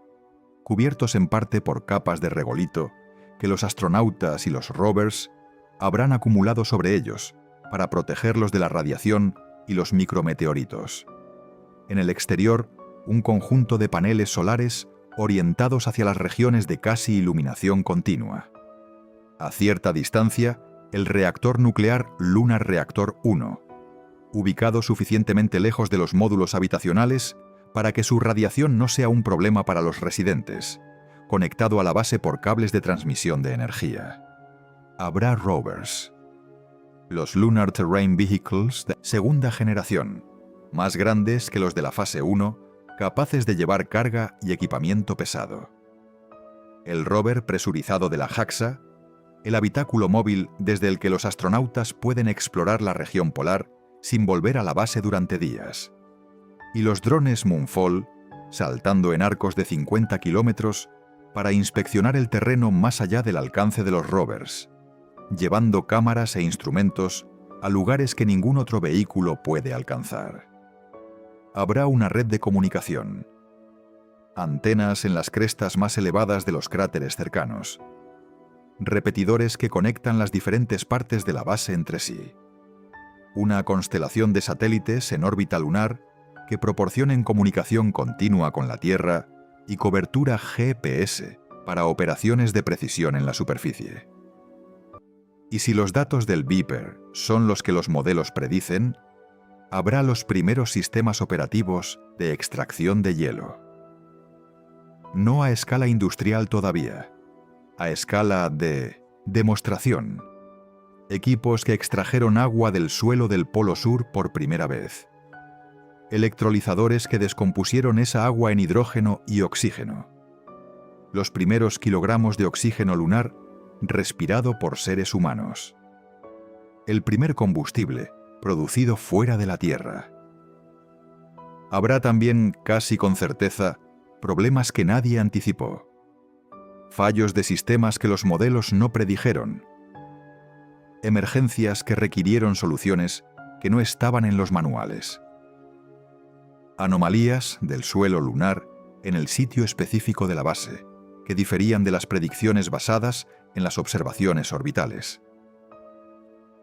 cubiertos en parte por capas de regolito que los astronautas y los rovers habrán acumulado sobre ellos para protegerlos de la radiación y los micrometeoritos. En el exterior, un conjunto de paneles solares orientados hacia las regiones de casi iluminación continua. A cierta distancia, el reactor nuclear Lunar Reactor 1, ubicado suficientemente lejos de los módulos habitacionales para que su radiación no sea un problema para los residentes, conectado a la base por cables de transmisión de energía. Habrá rovers, los Lunar Terrain Vehicles de segunda generación, más grandes que los de la fase 1, capaces de llevar carga y equipamiento pesado. El rover presurizado de la JAXA, el habitáculo móvil desde el que los astronautas pueden explorar la región polar sin volver a la base durante días. Y los drones Moonfall, saltando en arcos de 50 kilómetros para inspeccionar el terreno más allá del alcance de los rovers, llevando cámaras e instrumentos a lugares que ningún otro vehículo puede alcanzar. Habrá una red de comunicación, antenas en las crestas más elevadas de los cráteres cercanos, repetidores que conectan las diferentes partes de la base entre sí, una constelación de satélites en órbita lunar que proporcionen comunicación continua con la Tierra y cobertura GPS para operaciones de precisión en la superficie. Y si los datos del Beeper son los que los modelos predicen, habrá los primeros sistemas operativos de extracción de hielo. No a escala industrial todavía, a escala de demostración. Equipos que extrajeron agua del suelo del Polo Sur por primera vez. Electrolizadores que descompusieron esa agua en hidrógeno y oxígeno. Los primeros kilogramos de oxígeno lunar respirado por seres humanos. El primer combustible producido fuera de la Tierra. Habrá también, casi con certeza, problemas que nadie anticipó. Fallos de sistemas que los modelos no predijeron. Emergencias que requirieron soluciones que no estaban en los manuales. Anomalías del suelo lunar en el sitio específico de la base, que diferían de las predicciones basadas en las observaciones orbitales.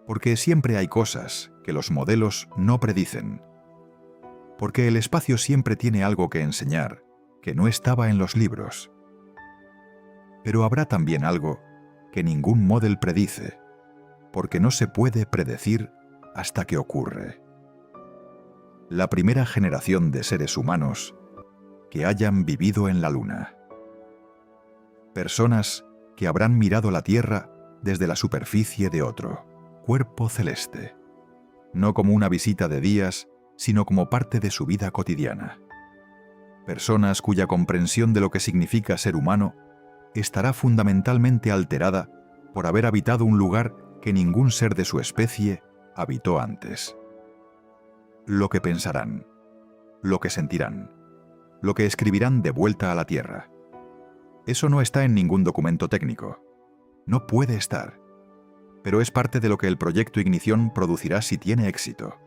Porque siempre hay cosas que los modelos no predicen. Porque el espacio siempre tiene algo que enseñar que no estaba en los libros. Pero habrá también algo que ningún model predice, porque no se puede predecir hasta que ocurre. La primera generación de seres humanos que hayan vivido en la Luna. Personas que habrán mirado la Tierra desde la superficie de otro cuerpo celeste, no como una visita de días, sino como parte de su vida cotidiana. Personas cuya comprensión de lo que significa ser humano estará fundamentalmente alterada por haber habitado un lugar que ningún ser de su especie habitó antes. Lo que pensarán, lo que sentirán, lo que escribirán de vuelta a la Tierra. Eso no está en ningún documento técnico. No puede estar. Pero es parte de lo que el proyecto Ignición producirá si tiene éxito.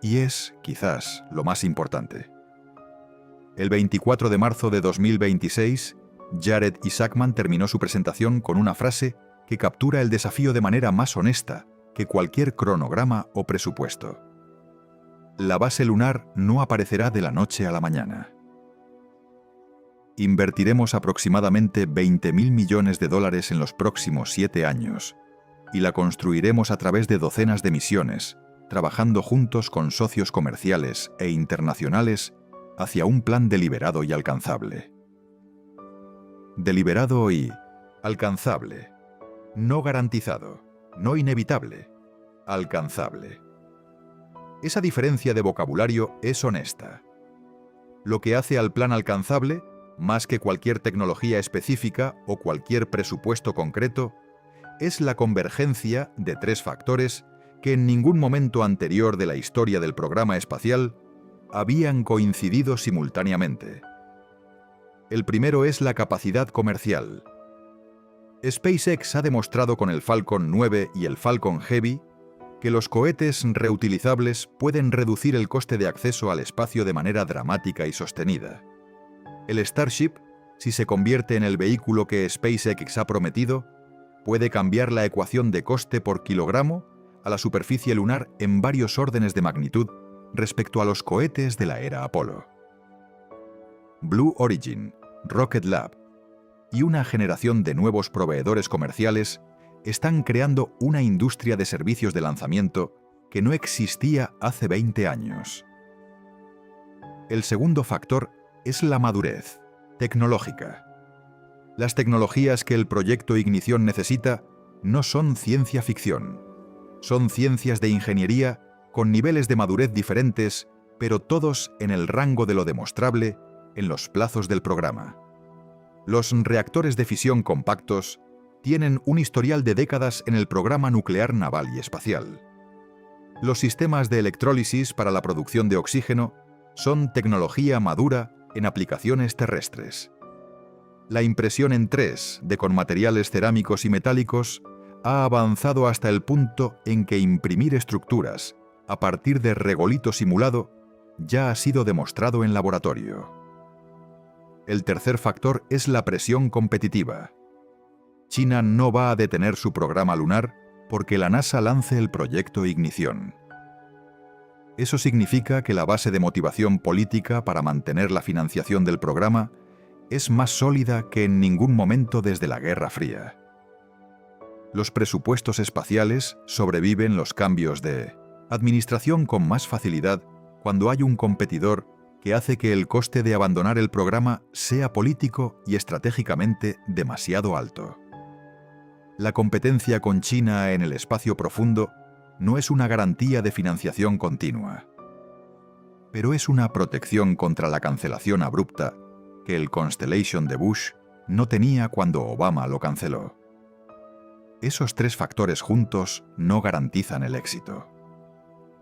Y es, quizás, lo más importante. El 24 de marzo de 2026, Jared Isaacman terminó su presentación con una frase que captura el desafío de manera más honesta que cualquier cronograma o presupuesto. La base lunar no aparecerá de la noche a la mañana. Invertiremos aproximadamente $20.000 millones en los próximos 7 años y la construiremos a través de docenas de misiones, trabajando juntos con socios comerciales e internacionales hacia un plan deliberado y alcanzable. Deliberado y alcanzable. No garantizado, no inevitable, alcanzable. Esa diferencia de vocabulario es honesta. Lo que hace al plan alcanzable, más que cualquier tecnología específica o cualquier presupuesto concreto, es la convergencia de 3 factores que en ningún momento anterior de la historia del programa espacial habían coincidido simultáneamente. El primero es la capacidad comercial. SpaceX ha demostrado con el Falcon 9 y el Falcon Heavy que los cohetes reutilizables pueden reducir el coste de acceso al espacio de manera dramática y sostenida. El Starship Si se convierte en el vehículo que SpaceX ha prometido, puede cambiar la ecuación de coste por kilogramo a la superficie lunar en varios órdenes de magnitud respecto a los cohetes de la era Apolo. Blue Origin, Rocket Lab y una generación de nuevos proveedores comerciales están creando una industria de servicios de lanzamiento que no existía hace 20 años. El segundo factor es la madurez tecnológica. Las tecnologías que el proyecto Ignición necesita no son ciencia ficción. Son ciencias de ingeniería con niveles de madurez diferentes, pero todos en el rango de lo demostrable en los plazos del programa. Los reactores de fisión compactos tienen un historial de décadas en el programa nuclear naval y espacial. Los sistemas de electrólisis para la producción de oxígeno son tecnología madura en aplicaciones terrestres. La impresión en 3D con materiales cerámicos y metálicos ha avanzado hasta el punto en que imprimir estructuras a partir de regolito simulado ya ha sido demostrado en laboratorio. El tercer factor es la presión competitiva. China no va a detener su programa lunar porque la NASA lance el proyecto Ignición. Eso significa que la base de motivación política para mantener la financiación del programa es más sólida que en ningún momento desde la Guerra Fría. Los presupuestos espaciales sobreviven los cambios de administración con más facilidad cuando hay un competidor que hace que el coste de abandonar el programa sea político y estratégicamente demasiado alto. La competencia con China en el espacio profundo no es una garantía de financiación continua, pero es una protección contra la cancelación abrupta que el Constellation de Bush no tenía cuando Obama lo canceló. Esos tres factores juntos no garantizan el éxito.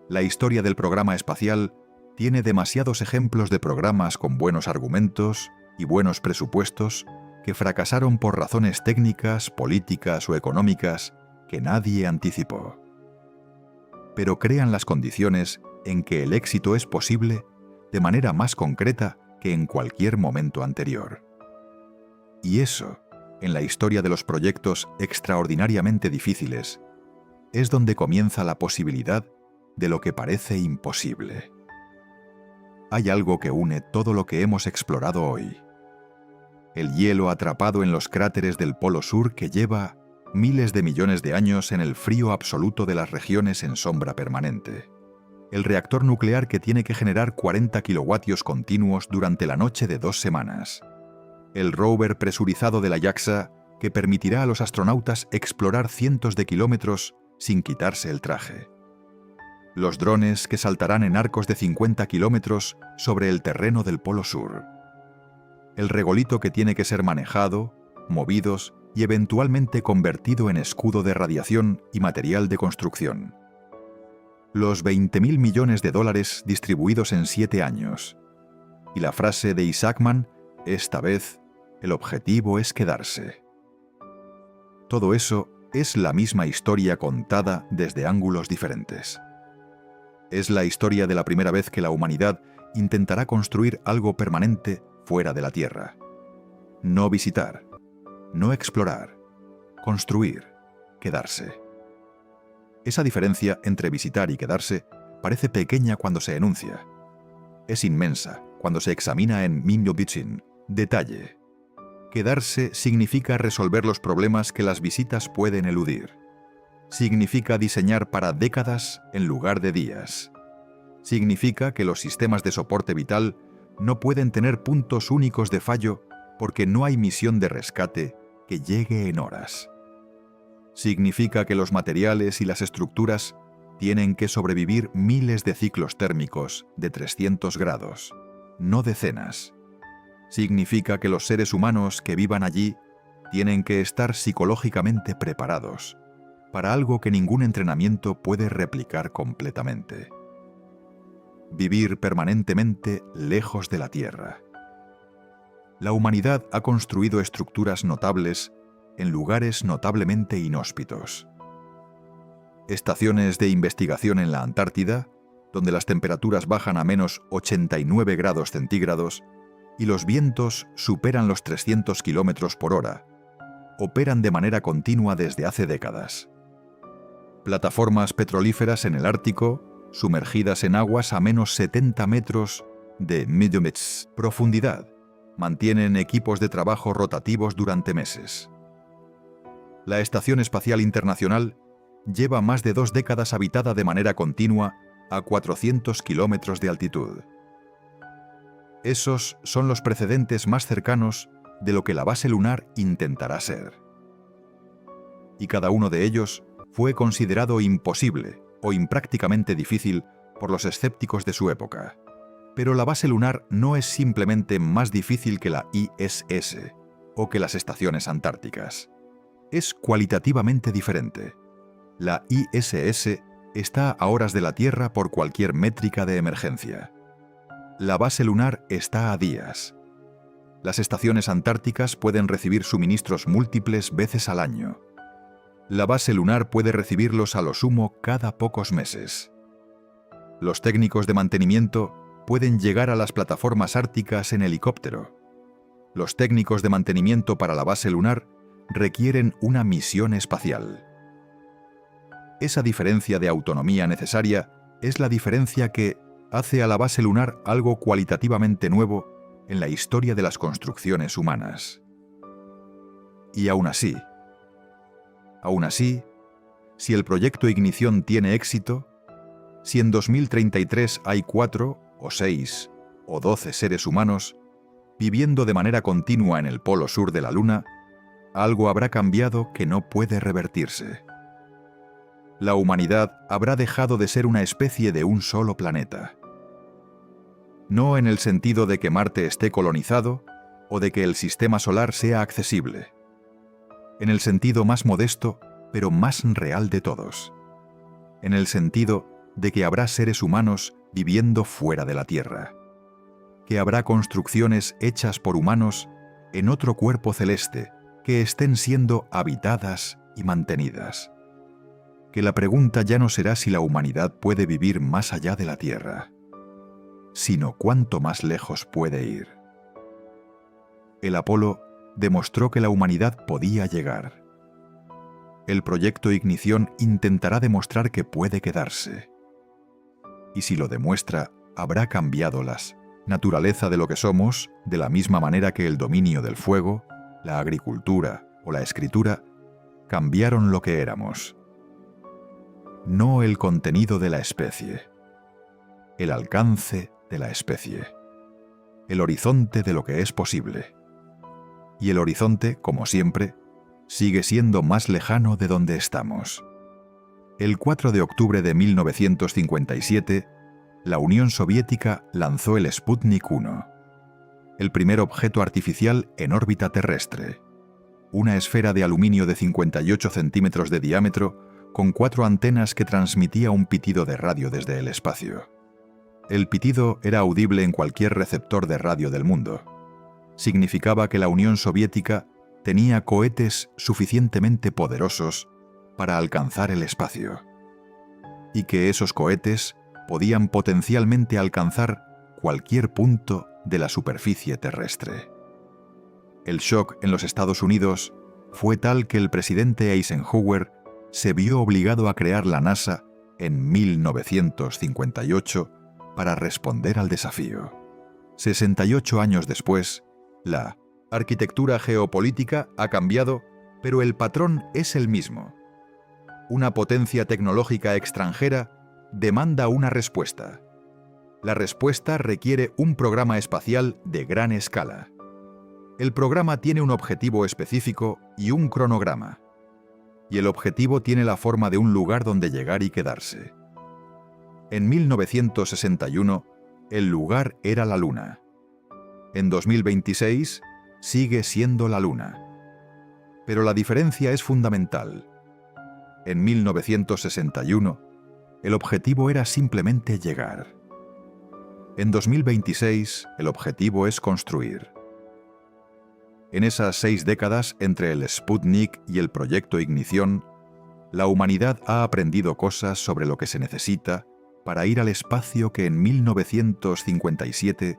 La historia del programa espacial tiene demasiados ejemplos de programas con buenos argumentos y buenos presupuestos que fracasaron por razones técnicas, políticas o económicas que nadie anticipó. Pero crean las condiciones en que el éxito es posible de manera más concreta que en cualquier momento anterior. Y eso, en la historia de los proyectos extraordinariamente difíciles, es donde comienza la posibilidad de lo que parece imposible. Hay algo que une todo lo que hemos explorado hoy. El hielo atrapado en los cráteres del Polo Sur que lleva miles de millones de años en el frío absoluto de las regiones en sombra permanente. El reactor nuclear que tiene que generar 40 kilovatios continuos durante la noche de 2 semanas. El rover presurizado de la JAXA que permitirá a los astronautas explorar cientos de kilómetros sin quitarse el traje. Los drones que saltarán en arcos de 50 kilómetros sobre el terreno del Polo Sur. El regolito que tiene que ser manejado, movidos y eventualmente convertido en escudo de radiación y material de construcción. Los 20.000 millones de dólares distribuidos en 7 años. Y la frase de Isaacman, esta vez, el objetivo es quedarse. Todo eso es la misma historia contada desde ángulos diferentes. Es la historia de la primera vez que la humanidad intentará construir algo permanente fuera de la Tierra. No visitar, no explorar, construir, quedarse. Esa diferencia entre visitar y quedarse parece pequeña cuando se enuncia. Es inmensa cuando se examina en Minyo-Bichin, detalle. Quedarse significa resolver los problemas que las visitas pueden eludir. Significa diseñar para décadas en lugar de días. Significa que los sistemas de soporte vital no pueden tener puntos únicos de fallo porque no hay misión de rescate que llegue en horas. Significa que los materiales y las estructuras tienen que sobrevivir miles de ciclos térmicos de 300 grados, no decenas. Significa que los seres humanos que vivan allí tienen que estar psicológicamente preparados para algo que ningún entrenamiento puede replicar completamente. Vivir permanentemente lejos de la Tierra. La humanidad ha construido estructuras notables en lugares notablemente inhóspitos. Estaciones de investigación en la Antártida, donde las temperaturas bajan a menos 89 grados centígrados, y los vientos superan los 300 km por hora. Operan de manera continua desde hace décadas. Plataformas petrolíferas en el Ártico, sumergidas en aguas a menos 70 metros de profundidad, mantienen equipos de trabajo rotativos durante meses. La Estación Espacial Internacional lleva más de 2 décadas habitada de manera continua a 400 kilómetros de altitud. Esos son los precedentes más cercanos de lo que la base lunar intentará ser. Y cada uno de ellos fue considerado imposible o imprácticamente difícil por los escépticos de su época. Pero la base lunar no es simplemente más difícil que la ISS o que las estaciones antárticas. Es cualitativamente diferente. La ISS está a horas de la Tierra por cualquier métrica de emergencia. La base lunar está a días. Las estaciones antárticas pueden recibir suministros múltiples veces al año. La base lunar puede recibirlos a lo sumo cada pocos meses. Los técnicos de mantenimiento pueden llegar a las plataformas árticas en helicóptero. Los técnicos de mantenimiento para la base lunar requieren una misión espacial. Esa diferencia de autonomía necesaria es la diferencia que hace a la base lunar algo cualitativamente nuevo en la historia de las construcciones humanas. Y aún así, si el proyecto Ignición tiene éxito, si en 2033 hay 4 o 6 o 12 seres humanos viviendo de manera continua en el polo sur de la Luna, algo habrá cambiado que no puede revertirse. La humanidad habrá dejado de ser una especie de un solo planeta. No en el sentido de que Marte esté colonizado o de que el sistema solar sea accesible. En el sentido más modesto, pero más real de todos. En el sentido de que habrá seres humanos viviendo fuera de la Tierra. Que habrá construcciones hechas por humanos en otro cuerpo celeste que estén siendo habitadas y mantenidas. Que la pregunta ya no será si la humanidad puede vivir más allá de la Tierra, sino cuánto más lejos puede ir. El Apolo demostró que la humanidad podía llegar. El proyecto Ignición intentará demostrar que puede quedarse. Y si lo demuestra, habrá cambiado la naturaleza de lo que somos, de la misma manera que el dominio del fuego, la agricultura o la escritura cambiaron lo que éramos. No el contenido de la especie, el alcance de la especie, el horizonte de lo que es posible. Y el horizonte, como siempre, sigue siendo más lejano de donde estamos. El 4 de octubre de 1957, la Unión Soviética lanzó el Sputnik 1, el primer objeto artificial en órbita terrestre, una esfera de aluminio de 58 centímetros de diámetro con 4 antenas que transmitía un pitido de radio desde el espacio. El pitido era audible en cualquier receptor de radio del mundo. Significaba que la Unión Soviética tenía cohetes suficientemente poderosos para alcanzar el espacio, y que esos cohetes podían potencialmente alcanzar cualquier punto de la superficie terrestre. El shock en los Estados Unidos fue tal que el presidente Eisenhower se vio obligado a crear la NASA en 1958 para responder al desafío. 68 años después, la arquitectura geopolítica ha cambiado, pero el patrón es el mismo. Una potencia tecnológica extranjera demanda una respuesta. La respuesta requiere un programa espacial de gran escala. El programa tiene un objetivo específico y un cronograma. Y el objetivo tiene la forma de un lugar donde llegar y quedarse. En 1961, el lugar era la Luna. En 2026, sigue siendo la Luna. Pero la diferencia es fundamental. En 1961, el objetivo era simplemente llegar. En 2026, el objetivo es construir. En esas 6 décadas entre el Sputnik y el proyecto Ignición, la humanidad ha aprendido cosas sobre lo que se necesita para ir al espacio que en 1957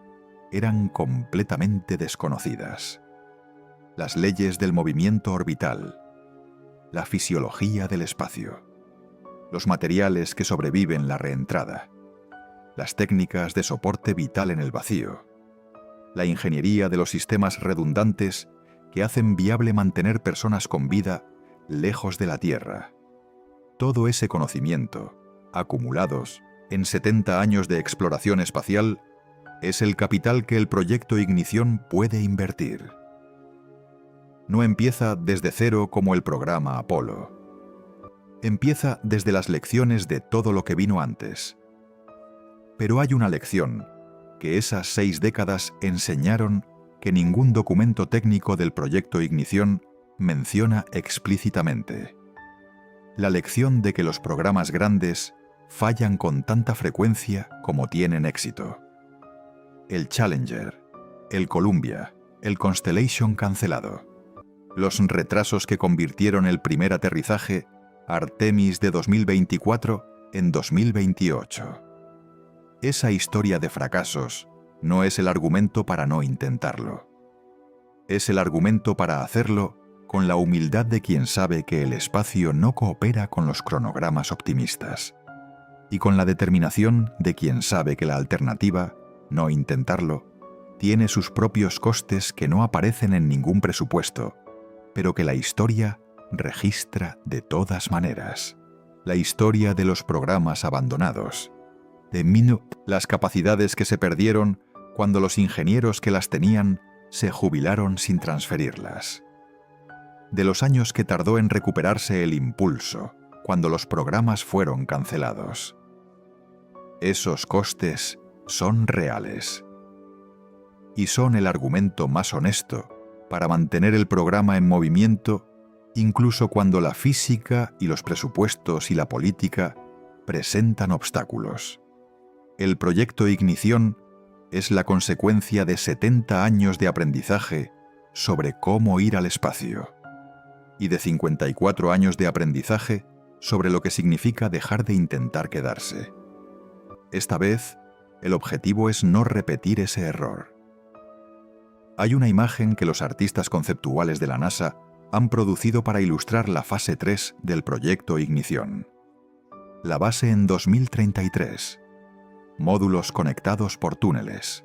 eran completamente desconocidas. Las leyes del movimiento orbital, la fisiología del espacio, los materiales que sobreviven la reentrada, las técnicas de soporte vital en el vacío, la ingeniería de los sistemas redundantes que hacen viable mantener personas con vida lejos de la Tierra. Todo ese conocimiento, acumulados en 70 años de exploración espacial, es el capital que el proyecto Ignición puede invertir. No empieza desde cero como el programa Apolo. Empieza desde las lecciones de todo lo que vino antes. Pero hay una lección que esas 6 décadas enseñaron que ningún documento técnico del proyecto Ignición menciona explícitamente. La lección de que los programas grandes fallan con tanta frecuencia como tienen éxito. El Challenger, el Columbia, el Constellation cancelado. Los retrasos que convirtieron el primer aterrizaje, Artemis de 2024, en 2028. Esa historia de fracasos no es el argumento para no intentarlo. Es el argumento para hacerlo con la humildad de quien sabe que el espacio no coopera con los cronogramas optimistas, y con la determinación de quien sabe que la alternativa, no intentarlo, tiene sus propios costes que no aparecen en ningún presupuesto, pero que la historia registra de todas maneras. La historia de los programas abandonados, de las capacidades que se perdieron cuando los ingenieros que las tenían se jubilaron sin transferirlas. De los años que tardó en recuperarse el impulso cuando los programas fueron cancelados. Esos costes son reales. Y son el argumento más honesto para mantener el programa en movimiento, incluso cuando la física y los presupuestos y la política presentan obstáculos. El proyecto Ignición es la consecuencia de 70 años de aprendizaje sobre cómo ir al espacio, y de 54 años de aprendizaje sobre lo que significa dejar de intentar quedarse. Esta vez, el objetivo es no repetir ese error. Hay una imagen que los artistas conceptuales de la NASA han producido para ilustrar la fase 3 del proyecto Ignición. La base en 2033. Módulos conectados por túneles.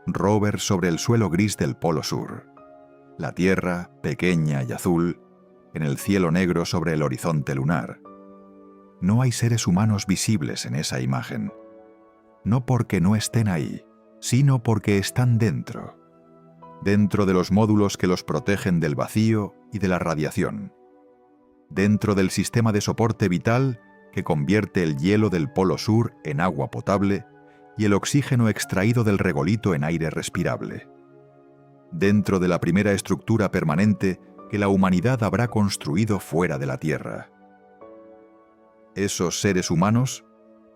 Rover sobre el suelo gris del Polo Sur. La Tierra, pequeña y azul, en el cielo negro sobre el horizonte lunar. No hay seres humanos visibles en esa imagen. No porque no estén ahí, sino porque están dentro. Dentro de los módulos que los protegen del vacío y de la radiación. Dentro del sistema de soporte vital que convierte el hielo del Polo Sur en agua potable y el oxígeno extraído del regolito en aire respirable. Dentro de la primera estructura permanente que la humanidad habrá construido fuera de la Tierra. Esos seres humanos,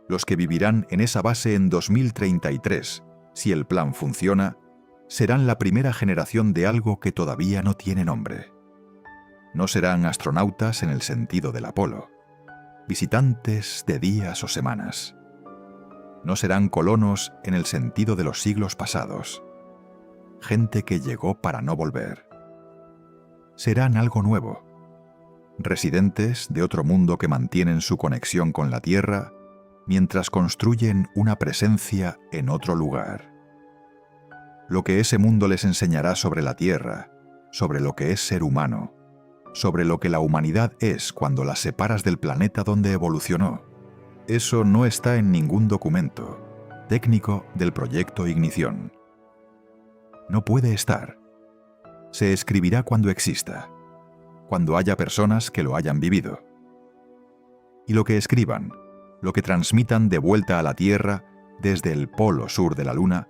los que vivirán en esa base en 2033, si el plan funciona, serán la primera generación de algo que todavía no tiene nombre. No serán astronautas en el sentido del Apolo, visitantes de días o semanas. No serán colonos en el sentido de los siglos pasados, gente que llegó para no volver. Serán algo nuevo, residentes de otro mundo que mantienen su conexión con la Tierra mientras construyen una presencia en otro lugar. Lo que ese mundo les enseñará sobre la Tierra, sobre lo que es ser humano, sobre lo que la humanidad es cuando la separas del planeta donde evolucionó. Eso no está en ningún documento técnico del proyecto Ignición. No puede estar. Se escribirá cuando exista, cuando haya personas que lo hayan vivido. Y lo que escriban, lo que transmitan de vuelta a la Tierra desde el polo sur de la Luna,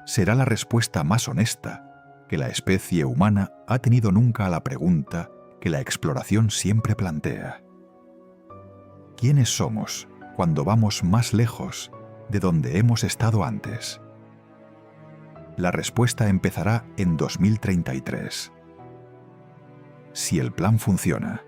será la respuesta más honesta que la especie humana ha tenido nunca a la pregunta que la exploración siempre plantea. ¿Quiénes somos cuando vamos más lejos de donde hemos estado antes? La respuesta empezará en 2033. Si el plan funciona.